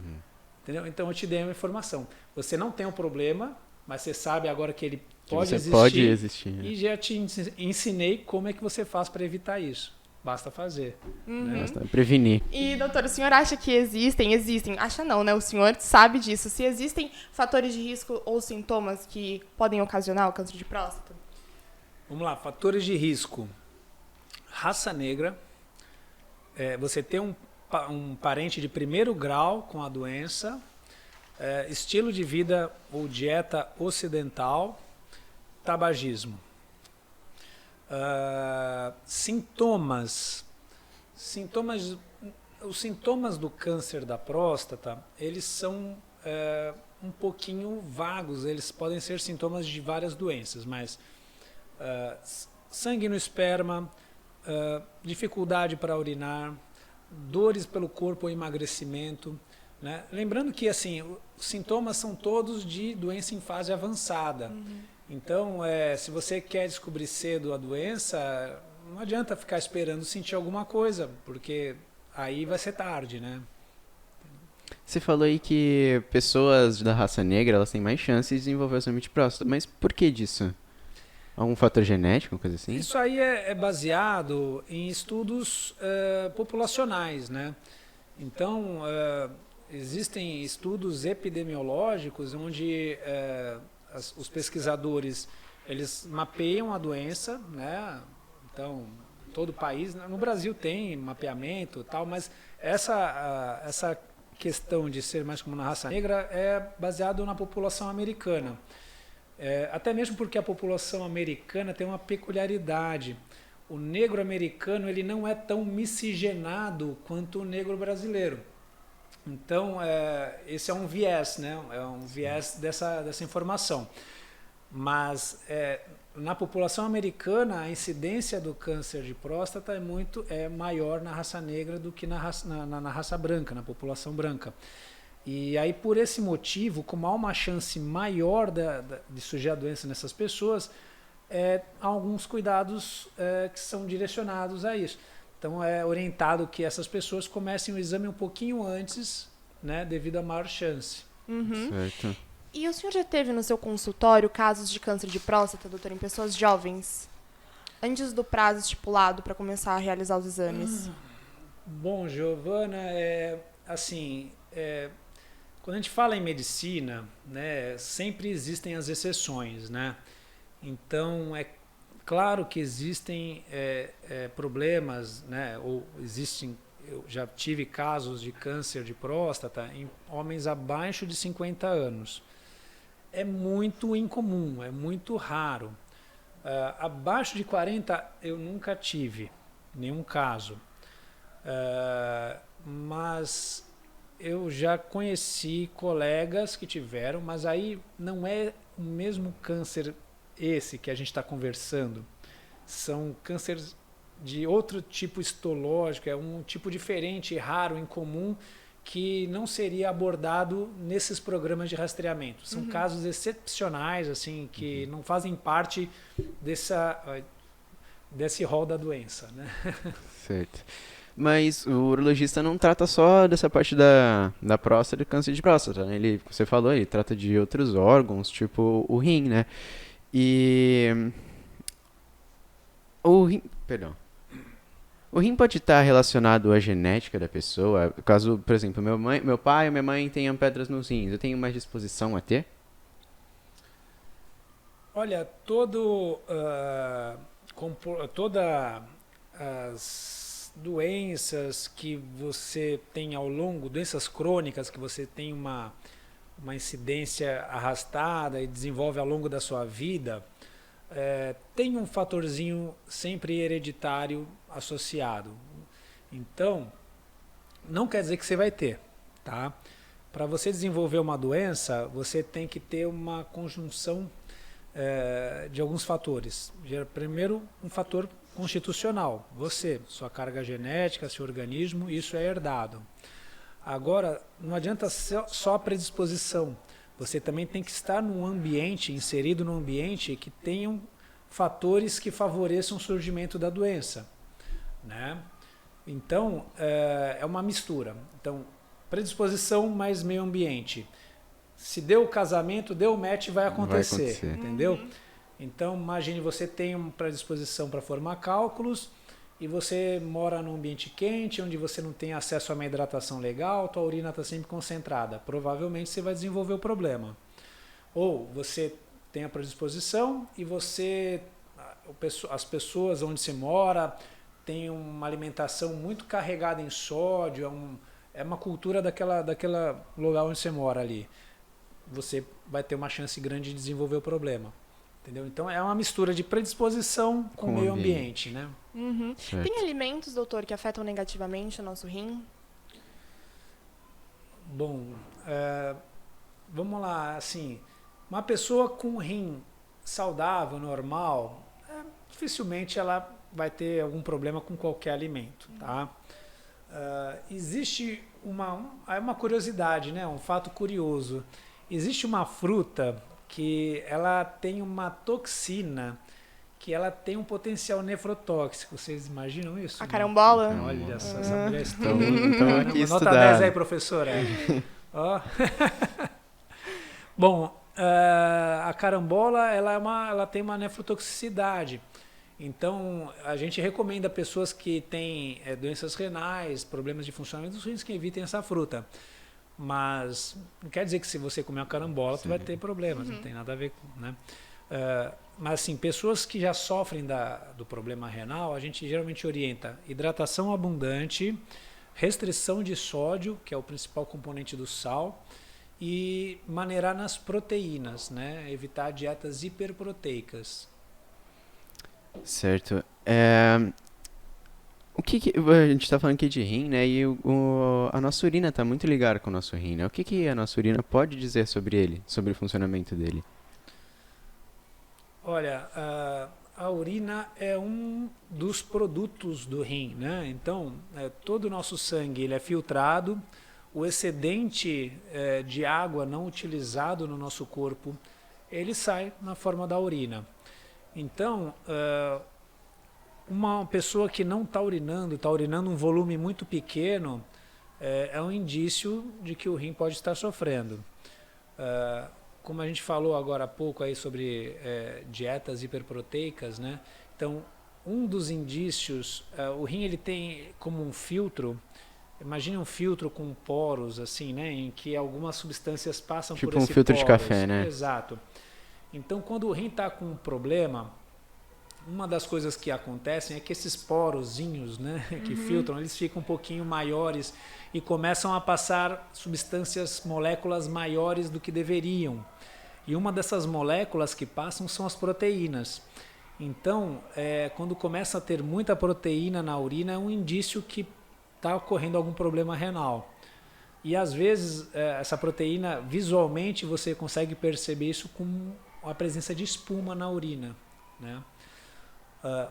Entendeu? Então eu te dei uma informação. Você não tem um problema, mas você sabe agora que ele pode existir. Pode existir. E já te ensinei como é que você faz para evitar isso. basta fazer. Né? Basta prevenir. E, doutor, o senhor acha que existem, acha não, né? O senhor sabe disso, se existem fatores de risco ou sintomas que podem ocasionar o câncer de próstata? Vamos lá, fatores de risco. Raça negra, você ter um parente de primeiro grau com a doença, estilo de vida ou dieta ocidental, tabagismo. Sintomas. Os sintomas do câncer da próstata, eles são um pouquinho vagos, eles podem ser sintomas de várias doenças, mas sangue no esperma, dificuldade para urinar, dores pelo corpo ou emagrecimento, né? Lembrando que assim, os sintomas são todos de doença em fase avançada. Então, se você quer descobrir cedo a doença, não adianta ficar esperando sentir alguma coisa, porque aí vai ser tarde, né? Você falou aí que pessoas da raça negra, elas têm mais chances de desenvolver exame de próstata, mas por que disso? Algum fator genético, coisa assim? Isso aí é baseado em estudos populacionais, né? Então, existem estudos epidemiológicos onde os pesquisadores, eles mapeiam a doença, né? Então, todo o país, no Brasil tem mapeamento e tal, mas essa questão de ser mais comum na raça negra é baseado na população americana. Até mesmo porque a população americana tem uma peculiaridade. O negro americano ele não é tão miscigenado quanto o negro brasileiro. Então, esse é um viés, né? É um viés dessa informação. Mas na população americana, a incidência do câncer de próstata é maior na raça negra do que na raça branca, na população branca. E aí, por esse motivo, como há uma chance maior de surgir a doença nessas pessoas, há alguns cuidados que são direcionados a isso. Então, é orientado que essas pessoas comecem o exame um pouquinho antes, né, devido à maior chance. Certo. E o senhor já teve no seu consultório casos de câncer de próstata, doutor, em pessoas jovens, antes do prazo estipulado para começar a realizar os exames? Bom, Giovana, quando a gente fala em medicina, né, sempre existem as exceções, né? Então, é claro que existem problemas, né? Ou eu já tive casos de câncer de próstata em homens abaixo de 50 anos. É muito incomum, é muito raro. Abaixo de 40 eu nunca tive nenhum caso. Mas eu já conheci colegas que tiveram, mas aí não é o mesmo câncer esse que a gente está conversando. São cânceres de outro tipo histológico, é um tipo diferente, raro, incomum, que não seria abordado nesses programas de rastreamento. São casos excepcionais, assim, que não fazem parte desse rol da doença, né? Certo. Mas o urologista não trata só dessa parte da próstata e câncer de próstata, né? Você falou, ele trata de outros órgãos, tipo o rim, né? E o rim pode estar relacionado à genética da pessoa? Caso, por exemplo, meu pai ou minha mãe tenham pedras nos rins, eu tenho mais disposição a ter? Olha, todas as doenças que você tem ao longo, doenças crônicas que você tem uma incidência arrastada e desenvolve ao longo da sua vida, tem um fatorzinho sempre hereditário associado. Então, não quer dizer que você vai ter, tá? Para você desenvolver uma doença, você tem que ter uma conjunção de alguns fatores. Primeiro, um fator constitucional. Sua carga genética, seu organismo, isso é herdado. Agora, não adianta só a predisposição. Você também tem que estar inserido num ambiente que tenham fatores que favoreçam o surgimento da doença, né? Então, é uma mistura. Então, predisposição mais meio ambiente. Se deu o casamento, deu o match, vai acontecer. Entendeu? Então, imagine você tem uma predisposição para formar cálculos e você mora num ambiente quente, onde você não tem acesso a uma hidratação legal, tua urina está sempre concentrada. Provavelmente você vai desenvolver o problema. Ou você tem a predisposição e as pessoas onde você mora têm uma alimentação muito carregada em sódio, é uma cultura daquela lugar onde você mora ali. Você vai ter uma chance grande de desenvolver o problema. Entendeu? Então é uma mistura de predisposição com o meio ambiente, né? Uhum. Tem alimentos, doutor, que afetam negativamente o nosso rim? Bom, vamos lá, assim, uma pessoa com rim saudável, normal, dificilmente ela vai ter algum problema com qualquer alimento, tá? Existe uma curiosidade, né? Um fato curioso. Existe uma fruta que ela tem uma toxina que ela tem um potencial nefrotóxico. Vocês imaginam isso? A carambola? Olha só, essa mulher Então aqui nota estudar. 10 aí, professora. Ó. Bom, a carambola ela tem uma nefrotoxicidade. Então, a gente recomenda pessoas que têm doenças renais, problemas de funcionamento dos rins, que evitem essa fruta. Mas não quer dizer que se você comer uma carambola, você vai ter problemas, não tem nada a ver com, né? Mas assim, pessoas que já sofrem do problema renal, a gente geralmente orienta hidratação abundante, restrição de sódio, que é o principal componente do sal, e maneirar nas proteínas, né? Evitar dietas hiperproteicas. Certo. A gente está falando aqui de rim, né? E a nossa urina está muito ligada com o nosso rim, né? O que a nossa urina pode dizer sobre ele, sobre o funcionamento dele? Olha, a urina é um dos produtos do rim, né? Então, todo o nosso sangue ele é filtrado, o excedente de água não utilizado no nosso corpo, ele sai na forma da urina. Então, uma pessoa que não está urinando um volume muito pequeno, é um indício de que o rim pode estar sofrendo. Como a gente falou agora há pouco aí sobre dietas hiperproteicas, né? Então, um dos indícios, o rim ele tem como um filtro, imagine um filtro com poros, assim, né? Em que algumas substâncias passam por esse Tipo um filtro de poros. café, né? Exato. Então, quando o rim está com um problema, uma das coisas que acontecem é que esses porozinhos, né, que filtram, eles ficam um pouquinho maiores e começam a passar substâncias, moléculas maiores do que deveriam. E uma dessas moléculas que passam são as proteínas. Então, quando começa a ter muita proteína na urina, é um indício que está ocorrendo algum problema renal. E às vezes, essa proteína, visualmente, você consegue perceber isso com a presença de espuma na urina, né?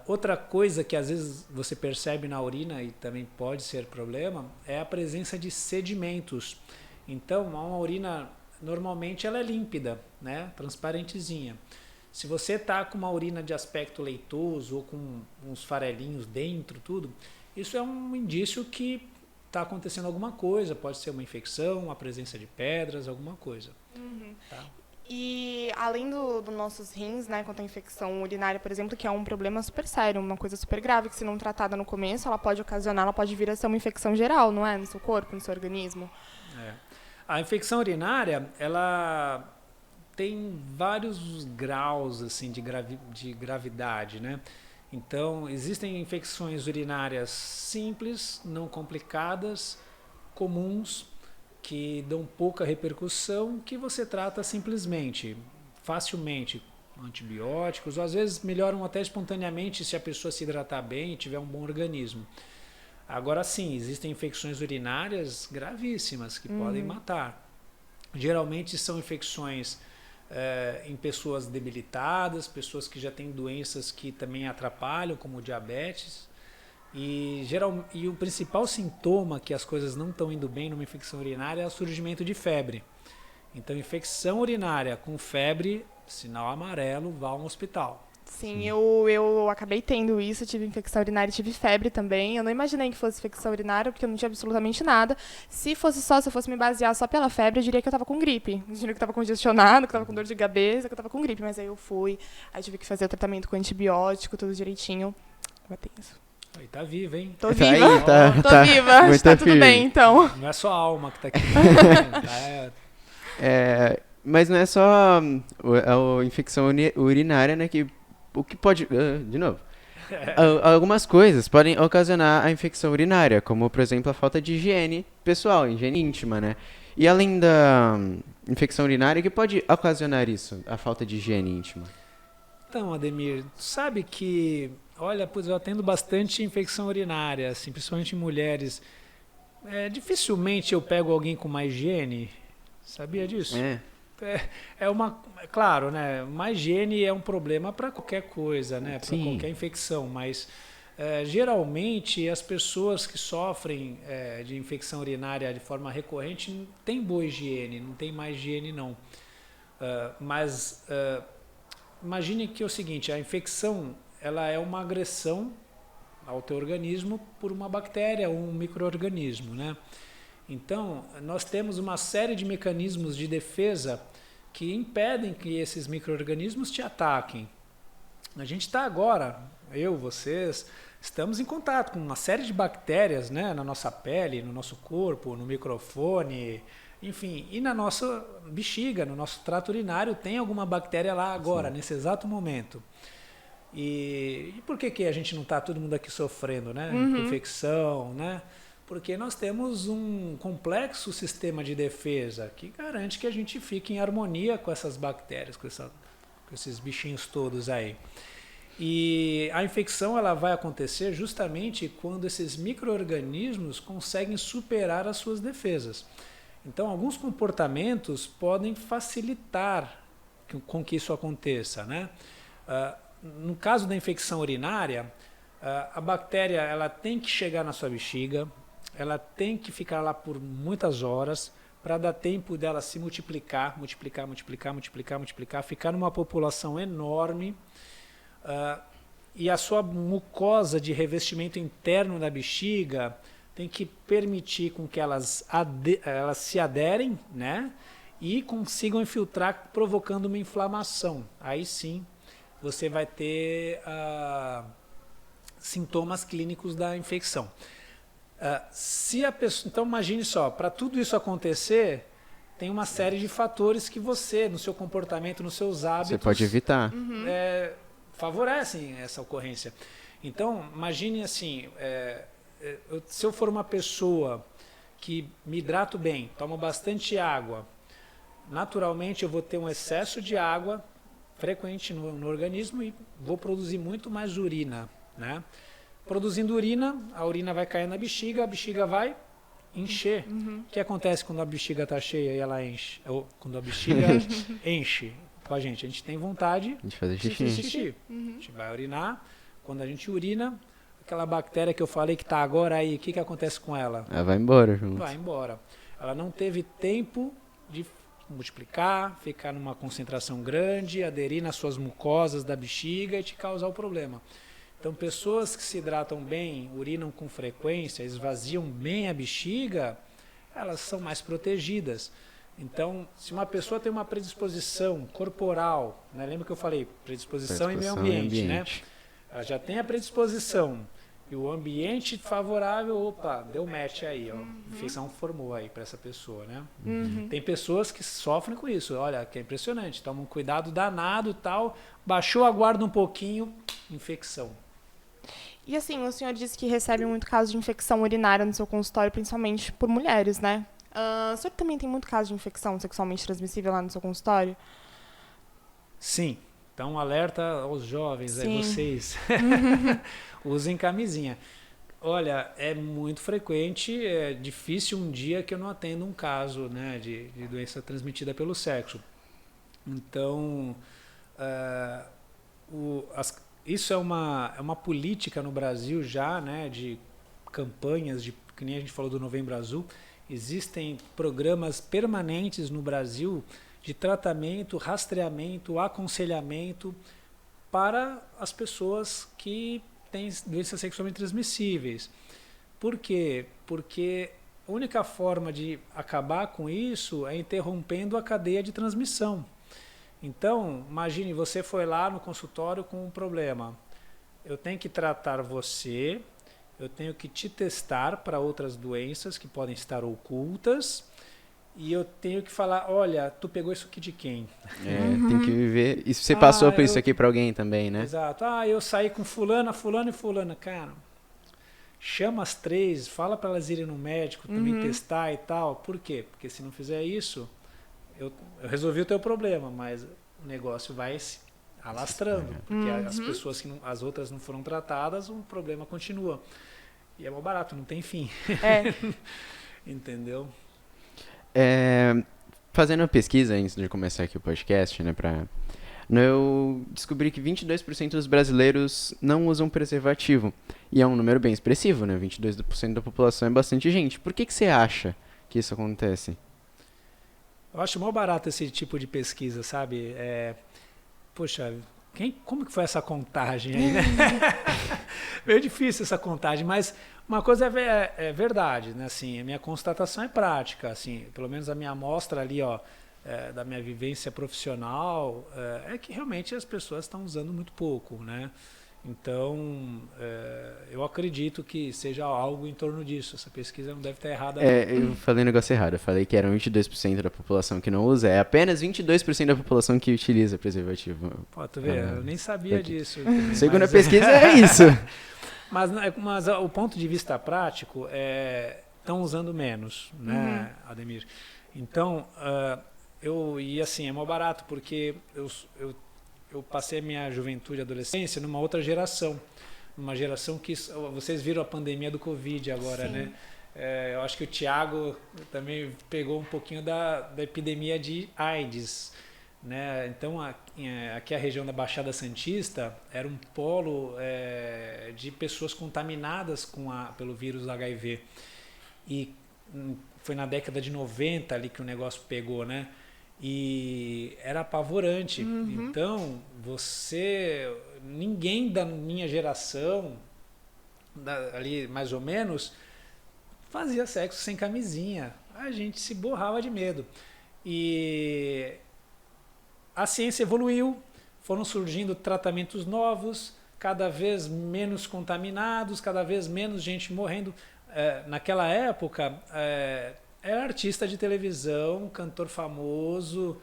Outra coisa que às vezes você percebe na urina e também pode ser problema é a presença de sedimentos. Então, uma urina normalmente ela é límpida, né? Transparentezinha. Se você está com uma urina de aspecto leitoso ou com uns farelinhos dentro, tudo, isso é um indício que está acontecendo alguma coisa. Pode ser uma infecção, a presença de pedras, alguma coisa. Tá? E além dos nossos rins, né, quanto à infecção urinária, por exemplo, que é um problema super sério, uma coisa super grave, que se não tratada no começo, ela pode vir a ser uma infecção geral, não é? No seu corpo, no seu organismo. A infecção urinária, ela tem vários graus assim, de gravidade, né? Então, existem infecções urinárias simples, não complicadas, comuns, que dão pouca repercussão, que você trata simplesmente, facilmente, com antibióticos, ou às vezes melhoram até espontaneamente se a pessoa se hidratar bem e tiver um bom organismo. Agora sim, existem infecções urinárias gravíssimas que podem matar. Geralmente são infecções em pessoas debilitadas, pessoas que já têm doenças que também atrapalham, como diabetes. E o principal sintoma que as coisas não estão indo bem numa infecção urinária é o surgimento de febre. Então, infecção urinária com febre, sinal amarelo, vá a um hospital. Sim, eu acabei tendo isso, eu tive infecção urinária e tive febre também. Eu não imaginei que fosse infecção urinária, porque eu não tinha absolutamente nada. Se eu fosse me basear só pela febre, eu diria que eu tava com gripe. Eu diria que eu tava congestionado, que eu tava com dor de cabeça, que eu tava com gripe. Mas aí eu fui, aí tive que fazer o tratamento com antibiótico, tudo direitinho. Tava tenso. Aí tá viva, hein? Tô Tá viva. aí, tá- Tô tá viva. muito Tá tudo firme. bem, então. Não é só a alma que tá aqui. Mas não é só a infecção urinária, né? O que pode. De novo. Algumas coisas podem ocasionar a infecção urinária, como, por exemplo, a falta de higiene pessoal, higiene íntima, né? E além da infecção urinária, o que pode ocasionar isso, a falta de higiene íntima? Então, Ademir, tu sabe que, olha, pois eu atendo bastante infecção urinária, assim, principalmente em mulheres. Dificilmente eu pego alguém com má higiene, sabia disso? Claro, né? Má higiene é um problema para qualquer coisa, né? Para qualquer infecção, mas geralmente as pessoas que sofrem de infecção urinária de forma recorrente não têm boa higiene, não tem má higiene não. Mas imagine que é o seguinte, a infecção ela é uma agressão ao teu organismo por uma bactéria ou um micro-organismo, né? Então, nós temos uma série de mecanismos de defesa que impedem que esses micro-organismos te ataquem. A gente está agora, vocês, estamos em contato com uma série de bactérias, né, na nossa pele, no nosso corpo, no microfone, enfim, e na nossa bexiga, no nosso trato urinário, tem alguma bactéria lá agora, nesse exato momento. E por que a gente não está todo mundo aqui sofrendo, né? Infecção, né? Porque nós temos um complexo sistema de defesa que garante que a gente fique em harmonia com essas bactérias, com esses bichinhos todos aí. E a infecção ela vai acontecer justamente quando esses micro-organismos conseguem superar as suas defesas. Então, alguns comportamentos podem facilitar com que isso aconteça, né? No caso da infecção urinária, a bactéria ela tem que chegar na sua bexiga, ela tem que ficar lá por muitas horas para dar tempo dela se multiplicar, ficar numa população enorme, e a sua mucosa de revestimento interno da bexiga tem que permitir com que elas se aderem, né, e consigam infiltrar, provocando uma inflamação. Aí sim você vai ter sintomas clínicos da infecção. Então imagine só, para tudo isso acontecer, tem uma série de fatores que você, no seu comportamento, nos seus hábitos, você pode evitar. Favorecem essa ocorrência. Então, imagine assim, se eu for uma pessoa que me hidrato bem, tomo bastante água, naturalmente eu vou ter um excesso de água frequente no organismo e vou produzir muito mais urina, né? Produzindo urina, a urina vai cair na bexiga, a bexiga vai encher. O que acontece quando a bexiga está cheia e ela enche? Ou quando a bexiga enche com a gente tem vontade De fazer de xixi. xixi. A gente vai urinar. Quando a gente urina, aquela bactéria que eu falei que está agora aí, o que acontece com ela? Ela vai embora junto. Vai embora. Ela não teve tempo de multiplicar, ficar numa concentração grande, aderir nas suas mucosas da bexiga e te causar o problema. Então, pessoas que se hidratam bem, urinam com frequência, esvaziam bem a bexiga, elas são mais protegidas. Então, se uma pessoa tem uma predisposição corporal, né, lembra que eu falei, predisposição e meio ambiente, né? Ela já tem a predisposição e o ambiente favorável, opa, deu match aí, ó, infecção formou aí para essa pessoa, né? Tem pessoas que sofrem com isso, olha, que é impressionante, toma um cuidado danado, tal, baixou a guarda um pouquinho, infecção. E assim, o senhor disse que recebe muito caso de infecção urinária no seu consultório, principalmente por mulheres, né? O senhor também tem muito caso de infecção sexualmente transmissível lá no seu consultório? Sim. Então, alerta aos jovens, aí vocês, usem camisinha. Olha, é muito frequente, é difícil um dia que eu não atendo um caso, né, de doença transmitida pelo sexo. Então, isso é uma política no Brasil já, né, de campanhas, que nem a gente falou do Novembro Azul. Existem programas permanentes no Brasil de tratamento, rastreamento, aconselhamento para as pessoas que têm doenças sexualmente transmissíveis. Por quê? Porque a única forma de acabar com isso é interrompendo a cadeia de transmissão. Então, imagine, você foi lá no consultório com um problema. Eu tenho que tratar você, eu tenho que te testar para outras doenças que podem estar ocultas e eu tenho que falar, olha, tu pegou isso aqui de quem? Tem que viver. E você passou por isso eu- aqui pra alguém também, né? Exato. Eu saí com fulana, fulana e fulana. Cara, chama as 3, fala para elas irem no médico, também testar e tal. Por quê? Porque se não fizer isso, eu resolvi o teu problema, mas o negócio vai se alastrando. Porque as pessoas que as outras não foram tratadas, o problema continua. E é mó barato, não tem fim. É. Entendeu? Fazendo uma pesquisa antes de começar aqui o podcast, né, eu descobri que 22% dos brasileiros não usam preservativo. E é um número bem expressivo, né? 22% da população é bastante gente. Por que você acha que isso acontece? Eu acho mó barato esse tipo de pesquisa, sabe? Poxa, como que foi essa contagem aí, né? Meio difícil essa contagem, mas uma coisa é verdade, né? Assim, a minha constatação é prática, assim, pelo menos a minha amostra ali, ó, da minha vivência profissional, é que realmente as pessoas estão usando muito pouco, né? Então, eu acredito que seja algo em torno disso. Essa pesquisa não deve estar errada. Eu falei um negócio errado. Eu falei que eram 22% da população que não usa. É apenas 22% da população que utiliza preservativo. Pô, tu vê, eu nem sabia disso. Segundo a Mas, pesquisa, é isso. mas o ponto de vista prático estão usando menos, né, Ademir? Então, e assim, é mó barato, porque eu passei a minha juventude e adolescência numa outra geração. Uma geração que... Vocês viram a pandemia do Covid agora, Sim. né? Eu acho que o Thiago também pegou um pouquinho da epidemia de AIDS, né? Então, aqui a região da Baixada Santista era um polo de pessoas contaminadas pelo vírus HIV. E foi na década de 90 ali que o negócio pegou, né? E era apavorante. Então, ninguém da minha geração, ali mais ou menos, fazia sexo sem camisinha. A gente se borrava de medo. E a ciência evoluiu, foram surgindo tratamentos novos, cada vez menos contaminados, cada vez menos gente morrendo. Naquela época, era artista de televisão, cantor famoso,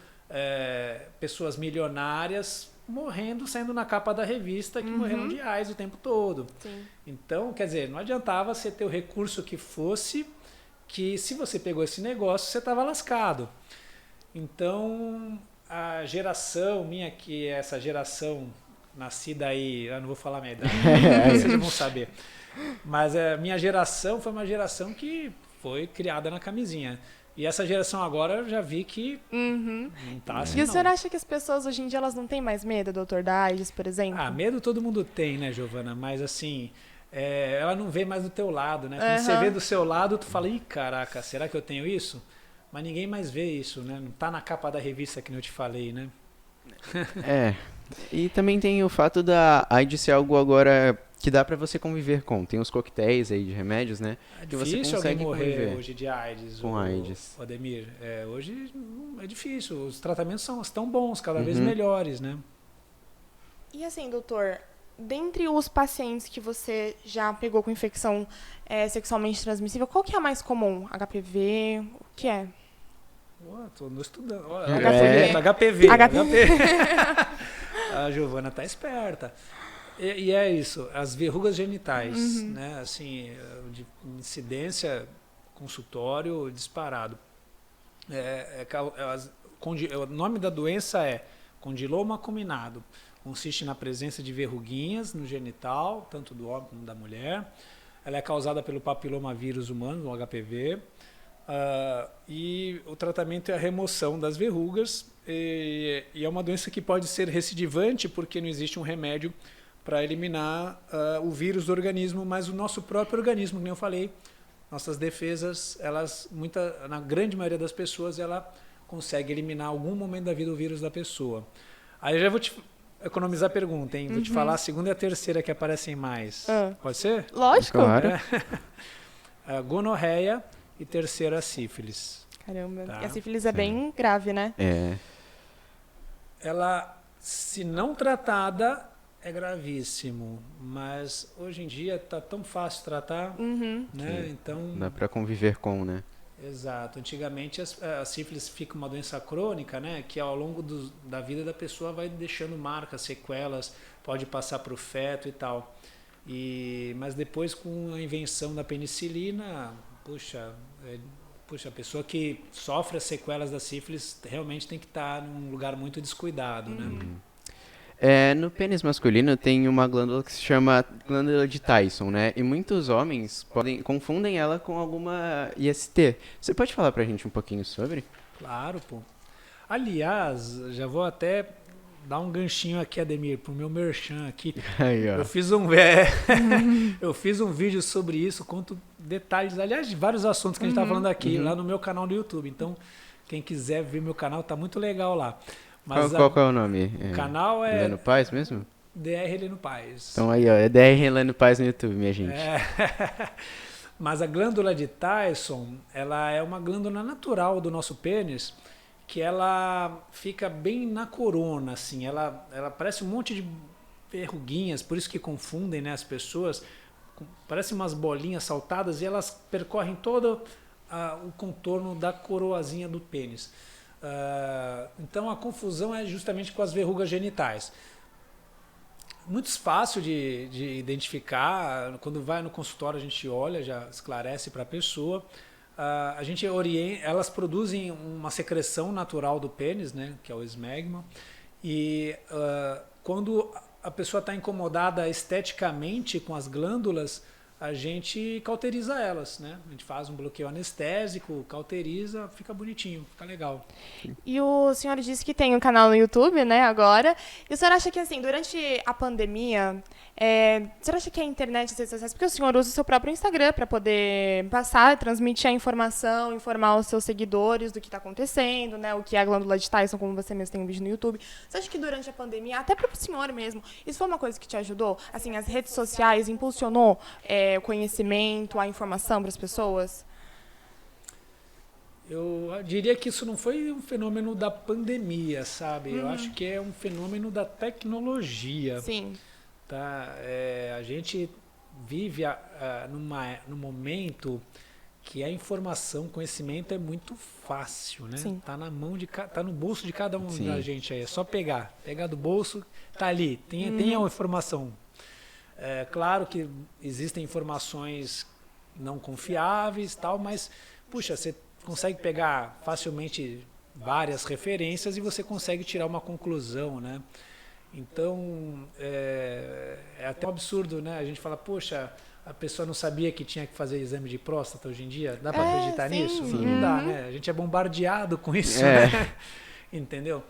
pessoas milionárias morrendo, saindo na capa da revista que morreram de AIDS o tempo todo. Sim. Então, quer dizer, não adiantava você ter o recurso que fosse, que se você pegou esse negócio, você estava lascado. Então, a geração minha, que é essa geração nascida aí, eu não vou falar a minha idade, vocês já vão saber. Mas a minha geração foi uma geração que foi criada na camisinha. E essa geração agora eu já vi que não tá assim, E o não. senhor acha que as pessoas hoje em dia elas não têm mais medo, doutor, da AIDS, por exemplo? Medo todo mundo tem, né, Giovana? Mas assim, ela não vê mais do teu lado, né? Quando você vê do seu lado, tu fala, ih, caraca, será que eu tenho isso? Mas ninguém mais vê isso, né? Não tá na capa da revista que eu te falei, né? E também tem o fato da AIDS ser algo agora que dá pra você conviver com. Tem os coquetéis aí de remédios, né? É Que você difícil alguém consegue morrer conviver hoje de AIDS. com AIDS. Ademir, hoje é difícil. Os tratamentos estão bons, cada vez melhores, né? E assim, doutor, dentre os pacientes que você já pegou com infecção sexualmente transmissível, qual que é a mais comum? HPV? O que é? Tô estudando. HPV. HPV. A Giovana tá esperta. E é isso, as verrugas genitais, né? Assim, de incidência, consultório disparado. O nome da doença é condiloma acuminado. Consiste na presença de verruguinhas no genital, tanto do homem como da mulher. Ela é causada pelo papilomavírus humano, o HPV. E o tratamento é a remoção das verrugas. E é uma doença que pode ser recidivante porque não existe um remédio para eliminar o vírus do organismo, mas o nosso próprio organismo, como eu falei, nossas defesas, na grande maioria das pessoas, ela consegue eliminar em algum momento da vida o vírus da pessoa. Aí eu já vou te economizar a pergunta, hein? Vou te falar a segunda e a terceira que aparecem mais. Pode ser? Lógico. Claro. A gonorreia e terceira a sífilis. Caramba. Tá. E a sífilis é bem grave, né? É. Ela, se não tratada, é gravíssimo, mas hoje em dia está tão fácil tratar, Uhum. né? Sim. Então, Dá pra conviver com, né? exato. Antigamente a sífilis fica uma doença crônica, né? Que ao longo da vida da pessoa vai deixando marcas, sequelas, pode passar para o feto e tal. Mas depois com a invenção da penicilina, puxa, a pessoa que sofre as sequelas da sífilis realmente tem que estar num lugar muito descuidado, né? No pênis masculino tem uma glândula que se chama glândula de Tyson, né? E muitos homens confundem ela com alguma IST. Você pode falar pra gente um pouquinho sobre? Claro, pô. Aliás, já vou até dar um ganchinho aqui, Ademir, pro meu merchan aqui. Aí, ó. Eu fiz um vídeo sobre isso, conto detalhes, aliás, de vários assuntos que a gente tá falando aqui, lá no meu canal do YouTube. Então, quem quiser ver meu canal, tá muito legal lá. Mas Qual é o nome? o canal é Heleno Paz mesmo? DR Heleno Paz. Então aí, ó, é DR Heleno Paz no YouTube, minha gente. Mas a glândula de Tyson, ela é uma glândula natural do nosso pênis, que ela fica bem na corona, assim, ela parece um monte de verruguinhas, por isso que confundem, né, as pessoas, parece umas bolinhas saltadas e elas percorrem todo o contorno da coroazinha do pênis. Então a confusão é justamente com as verrugas genitais. Muito fácil de identificar, quando vai no consultório a gente olha, já esclarece para a pessoa. A gente orienta, elas produzem uma secreção natural do pênis, né, que é o esmegma, e quando a pessoa está incomodada esteticamente com as glândulas, a gente cauteriza elas, né? A gente faz um bloqueio anestésico, cauteriza, fica bonitinho, fica legal. E o senhor disse que tem um canal no YouTube, né, agora. E o senhor acha que, assim, durante a pandemia, o senhor acha que a internet, as redes sociais, porque o senhor usa o seu próprio Instagram para poder passar, transmitir a informação, informar os seus seguidores do que está acontecendo, né, o que é a glândula de Tyson, como você mesmo tem um vídeo no YouTube. Você acha que durante a pandemia, até para o senhor mesmo, isso foi uma coisa que te ajudou? Assim, as redes sociais impulsionou o conhecimento, a informação para as pessoas? Eu diria que isso não foi um fenômeno da pandemia, sabe? Eu acho que é um fenômeno da tecnologia. Sim. Tá? A gente vive num momento que a informação, conhecimento é muito fácil, né? Sim. Tá na mão tá no bolso de cada um Sim. da gente aí. É só pegar do bolso, tá ali. Tem a informação. Claro que existem informações não confiáveis, tal, mas puxa, você consegue pegar facilmente várias referências e você consegue tirar uma conclusão, né? Então, é até um absurdo, né? A gente fala, poxa, a pessoa não sabia que tinha que fazer exame de próstata hoje em dia. Dá para acreditar sim. nisso? Sim. Não dá, né? A gente é bombardeado com isso, né? Entendeu?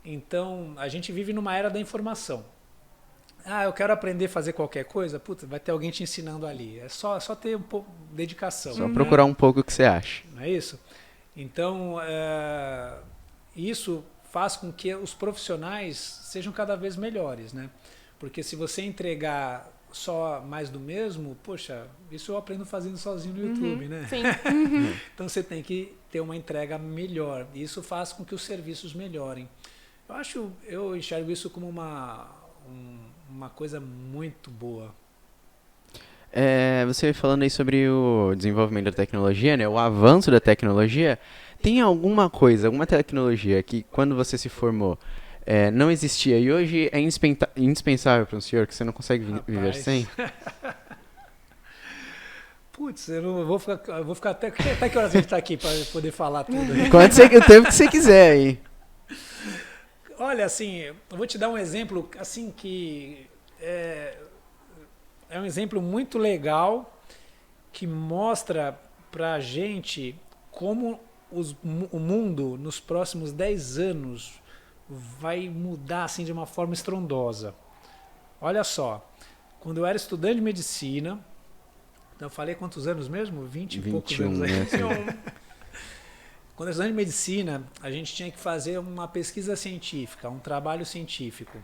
Então, a gente vive numa era da informação. Eu quero aprender a fazer qualquer coisa? Puta, vai ter alguém te ensinando ali. É só ter um pouco de dedicação. Só né? procurar um pouco o que você acha. Não é isso? Então, isso faz com que os profissionais sejam cada vez melhores, né? Porque se você entregar só mais do mesmo, poxa, isso eu aprendo fazendo sozinho no YouTube, né? Sim. Então você tem que ter uma entrega melhor. E isso faz com que os serviços melhorem. Eu enxergo isso como uma coisa muito boa. Você falando aí sobre o desenvolvimento da tecnologia, né? O avanço da tecnologia. Tem alguma tecnologia que quando você se formou não existia e hoje é indispensável para um senhor, que você não consegue viver sem? Putz, eu vou ficar até que horas a gente está aqui para poder falar tudo aí. O tempo que você quiser aí. Olha, assim, eu vou te dar um exemplo, assim, que é um exemplo muito legal que mostra pra gente como o mundo nos próximos 10 anos vai mudar assim de uma forma estrondosa. Olha só, quando eu era estudante de medicina, eu falei quantos anos mesmo? 20 e poucos anos. Né? Quando eu estudante de medicina, a gente tinha que fazer uma pesquisa científica, um trabalho científico.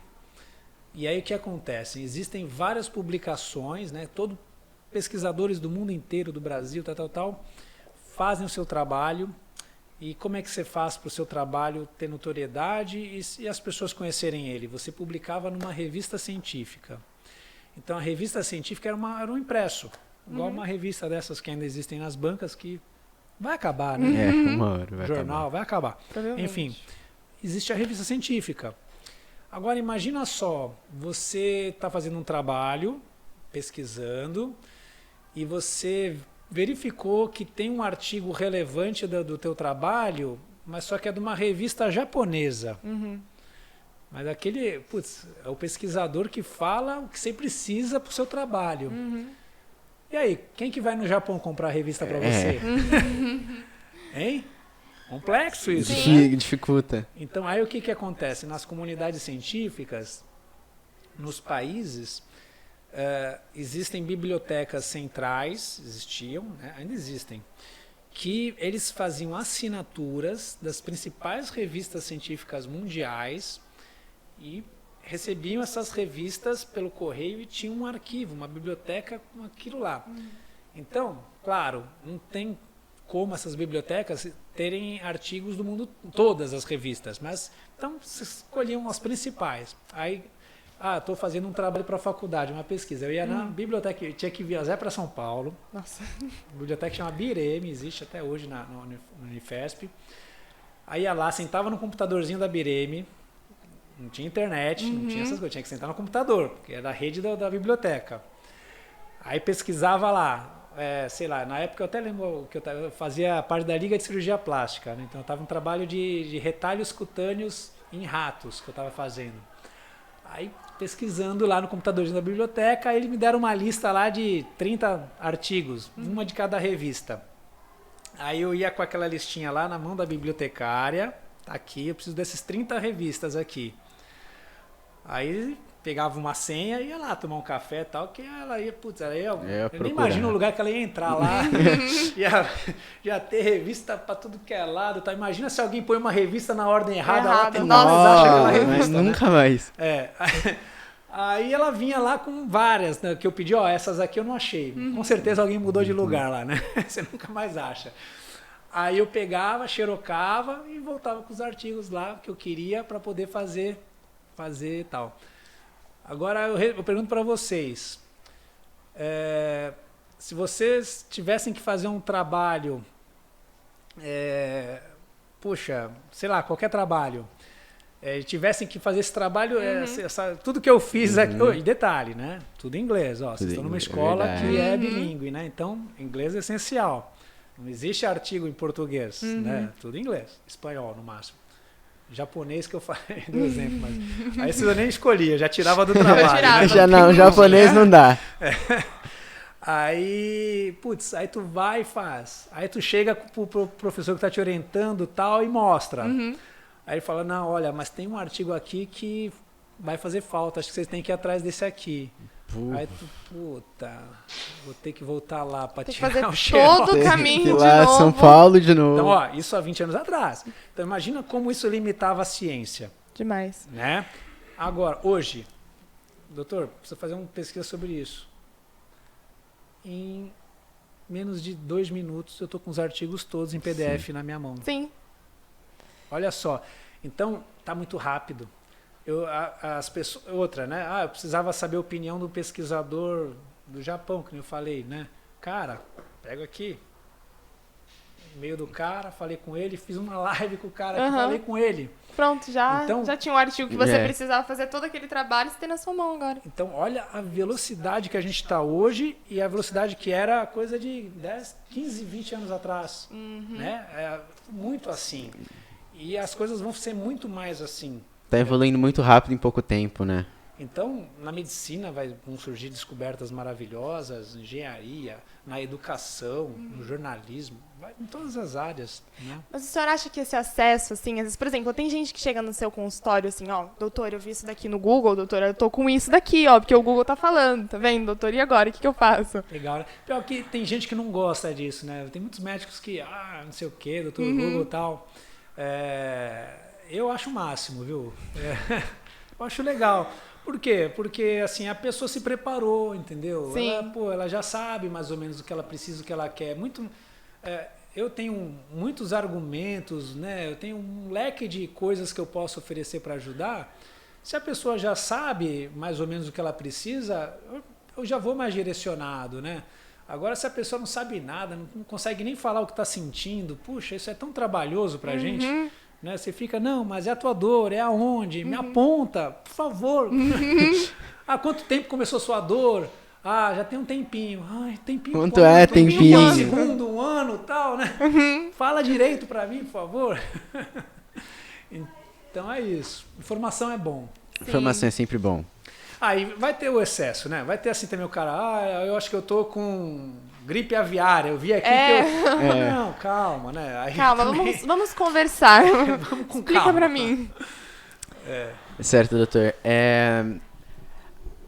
E aí o que acontece? Existem várias publicações, né? Todos pesquisadores do mundo inteiro, do Brasil, fazem o seu trabalho E como é que você faz para o seu trabalho ter notoriedade e as pessoas conhecerem ele? Você publicava numa revista científica. Então a revista científica era um impresso, igual uma revista dessas que ainda existem nas bancas que vai acabar, né? Uma hora vai Jornal vai acabar. Provavelmente. Enfim, existe a revista científica. Agora imagina só, você está fazendo um trabalho, pesquisando, e você verificou que tem um artigo relevante do teu trabalho, mas só que é de uma revista japonesa. Mas aquele, é o pesquisador que fala o que você precisa para o seu trabalho. E aí, quem que vai no Japão comprar a revista para você? Hein? Complexo isso, né? Dificulta. Então, aí o que acontece? Nas comunidades científicas, nos países, existem bibliotecas centrais, existiam, né? Ainda existem, que eles faziam assinaturas das principais revistas científicas mundiais e recebiam essas revistas pelo correio e tinham um arquivo, uma biblioteca com aquilo lá. Então, claro, não tem como essas bibliotecas terem artigos do mundo, todas as revistas, mas então se escolhiam as principais. Aí, estou fazendo um trabalho para a faculdade, uma pesquisa. Eu ia na biblioteca, eu tinha que viajar para São Paulo. Nossa. A biblioteca chama Bireme, existe até hoje na Unifesp. Aí ia lá, sentava no computadorzinho da Bireme, não tinha internet, não tinha essas coisas, tinha que sentar no computador, porque era a rede da biblioteca. Aí pesquisava lá. Sei lá, na época eu até lembro que eu fazia parte da Liga de Cirurgia Plástica, né? Então eu estava um trabalho de retalhos cutâneos em ratos que eu estava fazendo. Aí pesquisando lá no computadorzinho da biblioteca, aí eles me deram uma lista lá de 30 artigos, uma de cada revista. Aí eu ia com aquela listinha lá na mão da bibliotecária, tá aqui, eu preciso dessas 30 revistas aqui. Aí pegava uma senha e ia lá tomar um café e tal, que ela ia, eu nem imagino o lugar que ela ia entrar lá, ia ter revista pra tudo que é lado, tá? Imagina se alguém põe uma revista na ordem errada, lá tem nossa, aquela revista, né? Nunca mais. Aí ela vinha lá com várias, né, que eu pedi, essas aqui eu não achei, com certeza alguém mudou de lugar lá, né? Você nunca mais acha. Aí eu pegava, xerocava e voltava com os artigos lá que eu queria para poder fazer tal. Agora eu pergunto para vocês, se vocês tivessem que fazer um trabalho, sei lá, qualquer trabalho, tivessem que fazer esse trabalho, tudo que eu fiz aqui, e detalhe, né? Tudo em inglês, vocês estão numa escola que é bilíngue, né? Então, inglês é essencial. Não existe artigo em português, né? Tudo em inglês, espanhol no máximo. Japonês que eu falei do exemplo, mas aí você nem escolhia, já tirava do trabalho. Né? Já não, japonês não dá. Aí, aí tu vai e faz. Aí tu chega pro professor que está te orientando tal e mostra. Aí ele fala, não, olha, mas tem um artigo aqui que vai fazer falta, acho que vocês têm que ir atrás desse aqui. Aí tu, vou ter que voltar lá para tirar o xerox. Todo o caminho de lá, novo. São Paulo de novo. Então, isso há 20 anos atrás. Então, imagina como isso limitava a ciência. Demais. Né? Agora, hoje, doutor, precisa fazer uma pesquisa sobre isso. Em menos de 2 minutos, eu estou com os artigos todos em PDF na minha mão. Sim. Olha só. Então, está muito rápido. As pessoas, outra, né? Eu precisava saber a opinião do pesquisador do Japão, que eu falei, né? Cara, pego aqui, no meio do cara, falei com ele, fiz uma live com o cara aqui, falei com ele. Pronto, já tinha um artigo que você É. precisava fazer todo aquele trabalho, você tem na sua mão agora. Então, olha a velocidade que a gente está hoje e a velocidade que era coisa de 10, 15, 20 anos atrás. Né? É muito assim. E as coisas vão ser muito mais assim. Tá evoluindo muito rápido em pouco tempo, né? Então, na medicina vão surgir descobertas maravilhosas, engenharia, na educação, no jornalismo, em todas as áreas. Né? Mas o senhor acha que esse acesso, assim, às vezes, por exemplo, tem gente que chega no seu consultório assim, ó, doutor, eu vi isso daqui no Google, doutor, eu tô com isso daqui, ó, porque o Google tá falando, tá vendo, doutor? E agora, o que eu faço? Legal, né? Pior que tem gente que não gosta disso, né? Tem muitos médicos que, não sei o quê, doutor Google e tal. Eu acho o máximo, viu? Eu acho legal. Por quê? Porque assim, a pessoa se preparou, entendeu? Sim. Ela já sabe mais ou menos o que ela precisa, o que ela quer. eu tenho muitos argumentos, né? Eu tenho um leque de coisas que eu posso oferecer para ajudar. Se a pessoa já sabe mais ou menos o que ela precisa, eu já vou mais direcionado, né? Agora, se a pessoa não sabe nada, não consegue nem falar o que está sentindo, puxa, isso é tão trabalhoso para a gente, né? Você fica, não, mas é a tua dor, é aonde? Me aponta, por favor. Há quanto tempo começou a sua dor? Ah, já tem um tempinho. Ai, tempinho. Quanto é tempinho? Um segundo, um ano, tal, né? Fala direito para mim, por favor. Então é isso. Informação é bom. Informação é sempre bom. Aí vai ter o excesso, né? Vai ter assim também o cara, eu acho que eu tô com gripe aviária. Eu vi aqui que eu... Não, calma, né? Aí calma, também... vamos conversar. Vamos com Explica calma. pra mim. Certo, doutor.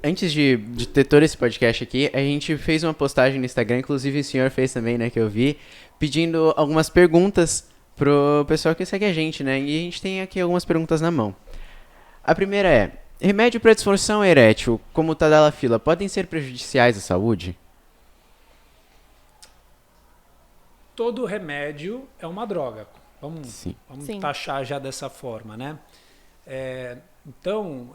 Antes de ter todo esse podcast aqui, a gente fez uma postagem no Instagram, inclusive o senhor fez também, né, que eu vi, pedindo algumas perguntas pro pessoal que segue a gente, né? E a gente tem aqui algumas perguntas na mão. A primeira é: remédio para disfunção erétil, como o Tadalafila, podem ser prejudiciais à saúde? Todo remédio é uma droga. Vamos Sim. taxar já dessa forma, né? Então,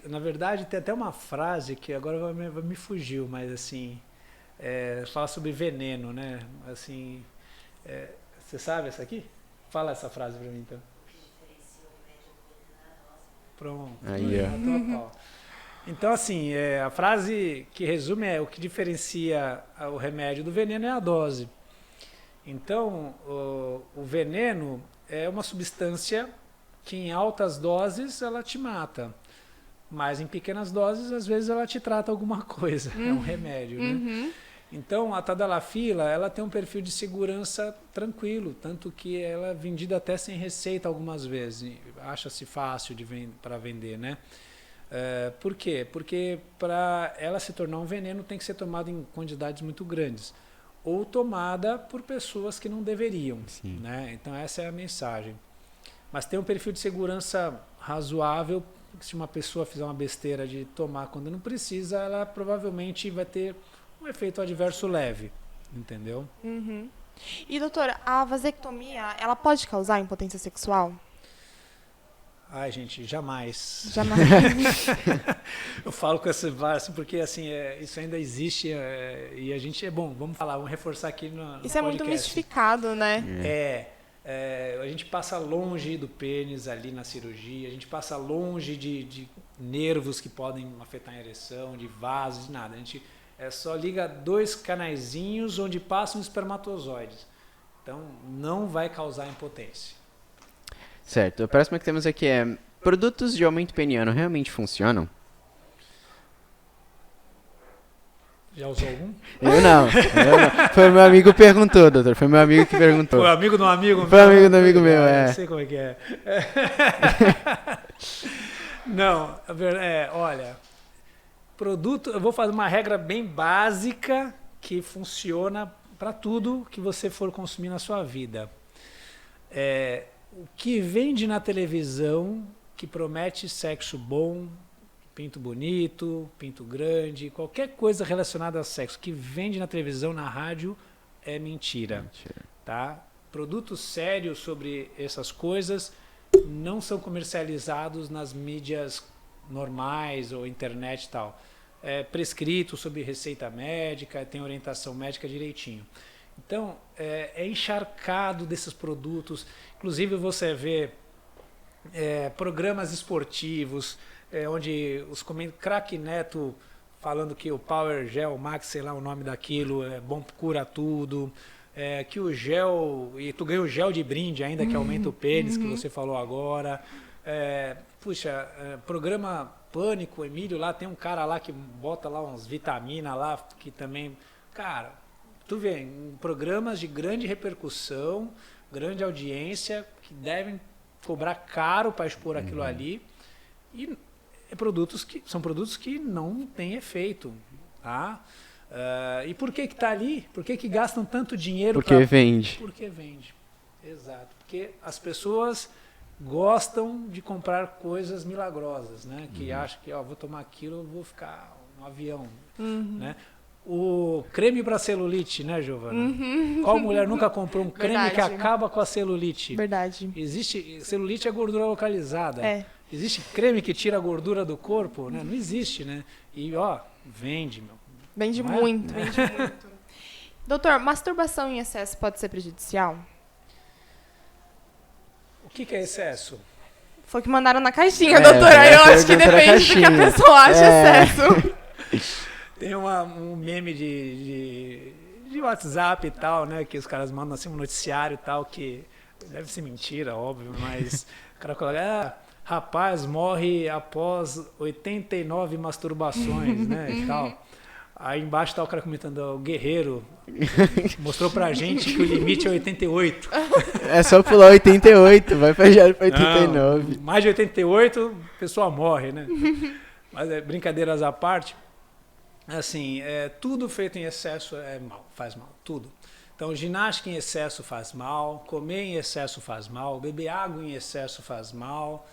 na verdade, tem até uma frase que agora me fugiu, mas assim, fala sobre veneno, né? Assim, você sabe essa aqui? Fala essa frase para mim, então. Pronto. Aí, ó. Então, assim, a frase que resume é: o que diferencia o remédio do veneno é a dose. Então, o veneno é uma substância que em altas doses ela te mata, mas em pequenas doses às vezes ela te trata alguma coisa. É um remédio, né? Então, a Tadalafila, ela tem um perfil de segurança tranquilo, tanto que ela é vendida até sem receita algumas vezes. Acha-se fácil para vender, né? Por quê? Porque para ela se tornar um veneno tem que ser tomada em quantidades muito grandes, ou tomada por pessoas que não deveriam, né? Então essa é a mensagem. Mas tem um perfil de segurança razoável, porque se uma pessoa fizer uma besteira de tomar quando não precisa, ela provavelmente vai ter um efeito adverso leve, entendeu? E doutora, a vasectomia, ela pode causar impotência sexual? Ai, gente, jamais. Jamais. Eu falo com essa assim, porque assim, isso ainda existe e a gente vamos falar, vamos reforçar aqui no Isso podcast. é muito mistificado, né? A gente passa longe do pênis ali na cirurgia, a gente passa longe de nervos que podem afetar a ereção, de vasos, de nada. A gente só liga 2 canaizinhos onde passam espermatozoides. Então, não vai causar impotência. Certo. A próxima que temos aqui é: produtos de aumento peniano realmente funcionam? Já usou algum? Eu não. Foi meu amigo que perguntou, doutor. Foi meu amigo que perguntou. Foi amigo de um amigo? Foi amigo do amigo meu, Não sei como é que é. Não, olha, produto, eu vou fazer uma regra bem básica que funciona para tudo que você for consumir na sua vida. O que vende na televisão, que promete sexo bom, pinto bonito, pinto grande, qualquer coisa relacionada a sexo que vende na televisão, na rádio, é mentira. Tá? Produtos sérios sobre essas coisas não são comercializados nas mídias normais ou internet e tal. É prescrito sob receita médica, tem orientação médica direitinho. Então, é encharcado desses produtos. Inclusive, você vê programas esportivos, onde os craque Neto falando que o Power Gel Max, sei lá o nome daquilo, é bom, cura tudo. Que o gel, e tu ganha o gel de brinde ainda, que aumenta o pênis, que você falou agora. Programa Pânico, Emílio, lá tem um cara lá que bota lá umas vitaminas lá, que também... Cara, tu vê, programas de grande repercussão, grande audiência, que devem cobrar caro para expor aquilo ali, e são produtos que não têm efeito, tá? E por que está ali? Por que gastam tanto dinheiro? Porque vende. Porque vende, exato. Porque as pessoas gostam de comprar coisas milagrosas, né? Que acham que vou tomar aquilo, eu vou ficar no avião, né? o creme para celulite, né, Giovana? Qual mulher nunca comprou um creme que Verdade. acaba com a celulite? Verdade. Celulite é gordura localizada. É. Existe creme que tira a gordura do corpo, né? Não existe, né? E ó, vende, meu. Vende Não é? muito, vende muito. Doutor, masturbação em excesso pode ser prejudicial? O que é excesso? Foi o que mandaram na caixinha, É, doutora. foi a Eu acho que pergunta na depende do que a caixinha. pessoa acha É. excesso. Tem um meme de WhatsApp e tal, né? Que os caras mandam assim um noticiário e tal, que deve ser mentira, óbvio, mas o cara coloca, rapaz morre após 89 masturbações, né? E tal. Aí embaixo tá o cara comentando, o guerreiro mostrou pra gente que o limite é 88. É só pular 88, vai pra 89. Não, mais de 88, a pessoa morre, né? Mas brincadeiras à parte, assim, tudo feito em excesso é mal, faz mal, tudo. Então, ginástica em excesso faz mal, comer em excesso faz mal, beber água em excesso faz mal,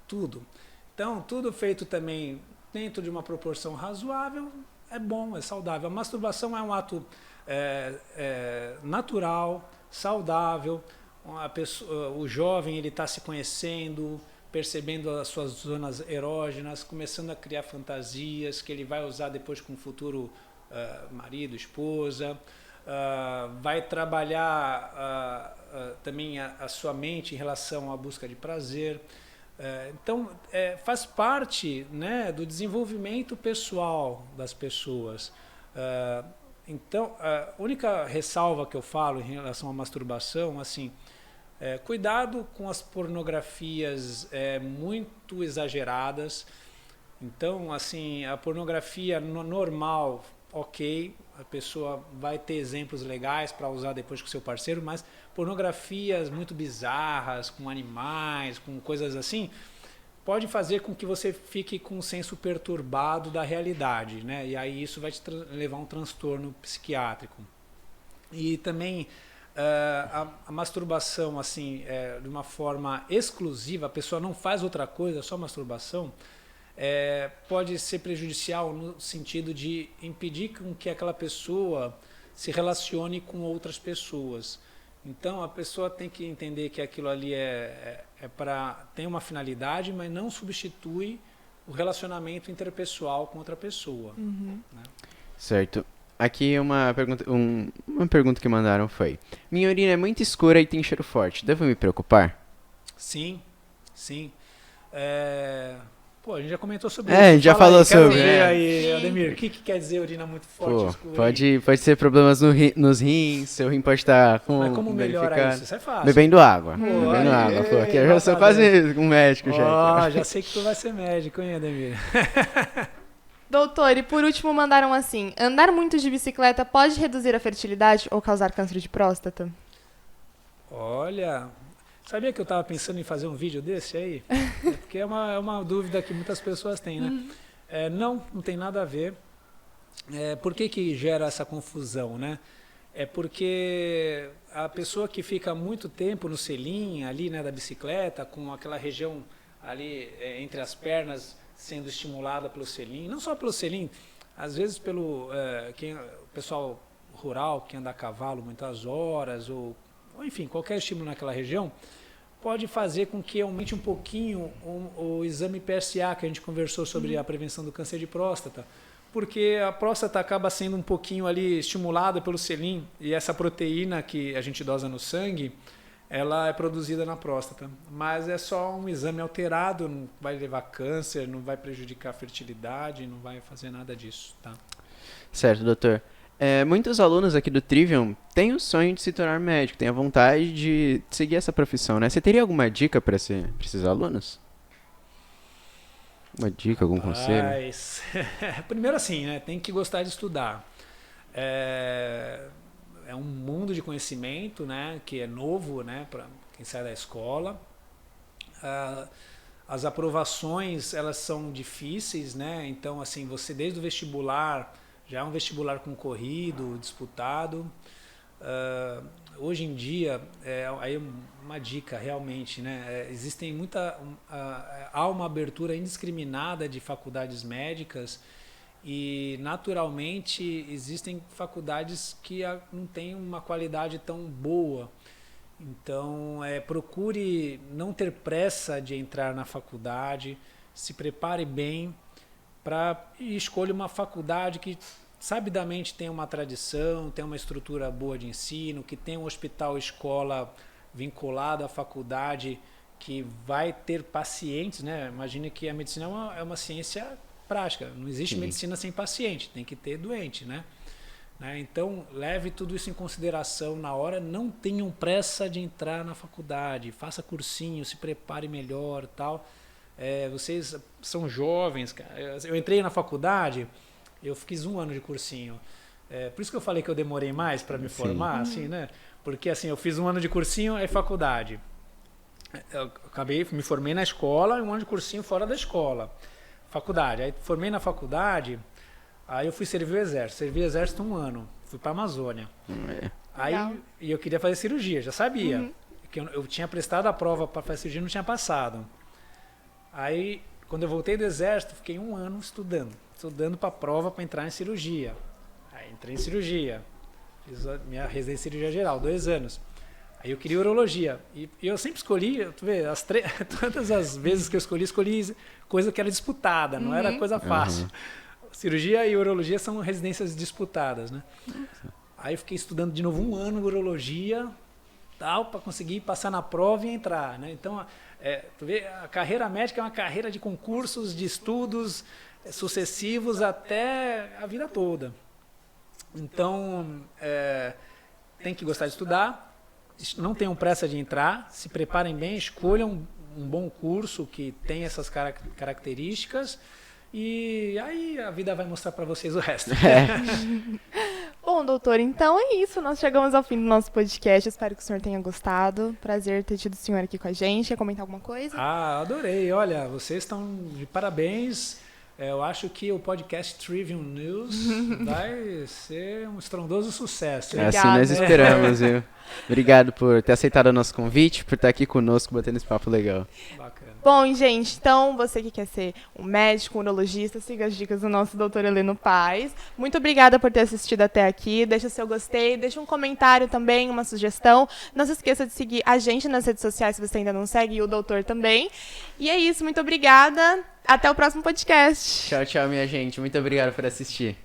tudo. Então, tudo feito também dentro de uma proporção razoável é bom, é saudável. A masturbação é um ato natural, saudável. O jovem ele está se conhecendo, percebendo as suas zonas erógenas, começando a criar fantasias que ele vai usar depois com o futuro marido, esposa. Vai trabalhar também a sua mente em relação à busca de prazer. Então, faz parte, né, do desenvolvimento pessoal das pessoas. Então, a única ressalva que eu falo em relação à masturbação, assim, cuidado com as pornografias muito exageradas. Então, assim, a pornografia normal, ok, a pessoa vai ter exemplos legais para usar depois com seu parceiro, mas pornografias muito bizarras, com animais, com coisas assim, pode fazer com que você fique com um senso perturbado da realidade, né? E aí isso vai te levar a um transtorno psiquiátrico. E também a masturbação, assim, de uma forma exclusiva, a pessoa não faz outra coisa, só masturbação, pode ser prejudicial no sentido de impedir com que aquela pessoa se relacione com outras pessoas. Então a pessoa tem que entender que aquilo ali tem uma finalidade, mas não substitui o relacionamento interpessoal com outra pessoa. Né? Certo. Aqui uma pergunta que mandaram foi: minha urina é muito escura e tem cheiro forte, devo me preocupar? Sim, sim. Pô, a gente já comentou sobre isso. A gente já Fala falou aí, quero sobre. ver aí, Ademir, o que quer dizer urina muito forte, escura? Pode ser problemas nos rins, seu rim pode estar com. Mas como melhora isso? Isso é fácil. Bebendo água. Pô, Bebendo água, pô. Aqui eu já sou matador. quase um médico já. Já sei que tu vai ser médico, hein, Ademir? Doutor, e por último mandaram assim: andar muito de bicicleta pode reduzir a fertilidade ou causar câncer de próstata? Olha, sabia que eu estava pensando em fazer um vídeo desse aí? Porque é uma dúvida que muitas pessoas têm, né? Não tem nada a ver. Por que gera essa confusão, né? É porque a pessoa que fica muito tempo no selim ali, né, da bicicleta, com aquela região ali entre as pernas sendo estimulada pelo selim, não só pelo selim, às vezes pelo o pessoal rural que anda a cavalo muitas horas, ou enfim, qualquer estímulo naquela região, pode fazer com que aumente um pouquinho o exame PSA, que a gente conversou sobre a prevenção do câncer de próstata, porque a próstata acaba sendo um pouquinho ali estimulada pelo selim, e essa proteína que a gente dosa no sangue, ela é produzida na próstata, mas é só um exame alterado, não vai levar câncer, não vai prejudicar a fertilidade, não vai fazer nada disso, tá? Certo, doutor. Muitos alunos aqui do Trivium têm o sonho de se tornar médico, têm a vontade de seguir essa profissão, né? Você teria alguma dica para esses alunos? Uma dica, algum conselho? Primeiro assim, né? Tem que gostar de estudar. É um mundo de conhecimento, né? Que é novo, né? Para quem sai da escola. As aprovações, elas são difíceis, né? Então, assim, você desde o vestibular, já é um vestibular concorrido, disputado. Hoje em dia, aí uma dica realmente, né? Há uma abertura indiscriminada de faculdades médicas E, naturalmente, existem faculdades que não têm uma qualidade tão boa. Então, procure não ter pressa de entrar na faculdade, se prepare bem e escolha uma faculdade que sabidamente tem uma tradição, tem uma estrutura boa de ensino, que tem um hospital-escola vinculado à faculdade, que vai ter pacientes, né? Imagine que a medicina é uma ciência prática, não existe medicina sem paciente, tem que ter doente, né? Então, leve tudo isso em consideração na hora, não tenham pressa de entrar na faculdade, faça cursinho, se prepare melhor, tal. Vocês são jovens, cara. Eu entrei na faculdade, eu fiz 1 ano de cursinho. Por isso que eu falei que eu demorei mais para me formar, assim, né? Porque assim, eu fiz 1 ano de cursinho, aí faculdade. Eu me formei na escola, 1 ano de cursinho fora da escola. Faculdade. Aí formei na faculdade, aí eu fui servir o exército. Servi o exército 1 ano. Fui para a Amazônia. E eu queria fazer cirurgia, já sabia. Que eu tinha prestado a prova para fazer cirurgia e não tinha passado. Aí, quando eu voltei do exército, fiquei 1 ano estudando para a prova para entrar em cirurgia. Aí entrei em cirurgia. Fiz a minha residência em cirurgia geral, 2 anos. Aí eu queria urologia. E eu sempre escolhi, tu vê, todas as vezes que eu escolhi coisa que era disputada, não era coisa fácil. Cirurgia e urologia são residências disputadas, né? Aí eu fiquei estudando de novo 1 ano urologia, tal, para conseguir passar na prova e entrar, né? Então, tu vê, a carreira médica é uma carreira de concursos, de estudos sucessivos até a vida toda. Então, tem que gostar de estudar, não tenham pressa de entrar, se preparem bem, escolham um bom curso que tem essas características e aí a vida vai mostrar para vocês o resto. Bom, doutor, então é isso. Nós chegamos ao fim do nosso podcast. Espero que o senhor tenha gostado. Prazer ter tido o senhor aqui com a gente. Quer comentar alguma coisa? Adorei. Olha, vocês estão de parabéns. Eu acho que o podcast Trivium News vai ser um estrondoso sucesso. Assim nós esperamos, viu? Obrigado por ter aceitado o nosso convite, por estar aqui conosco, batendo esse papo legal. Bacana. Bom, gente, então você que quer ser um médico, um urologista, siga as dicas do nosso doutor Heleno Paes. Muito obrigada por ter assistido até aqui. Deixa o seu gostei, deixa um comentário também, uma sugestão. Não se esqueça de seguir a gente nas redes sociais se você ainda não segue, e o doutor também. E é isso, muito obrigada. Até o próximo podcast. Tchau, tchau, minha gente. Muito obrigado por assistir.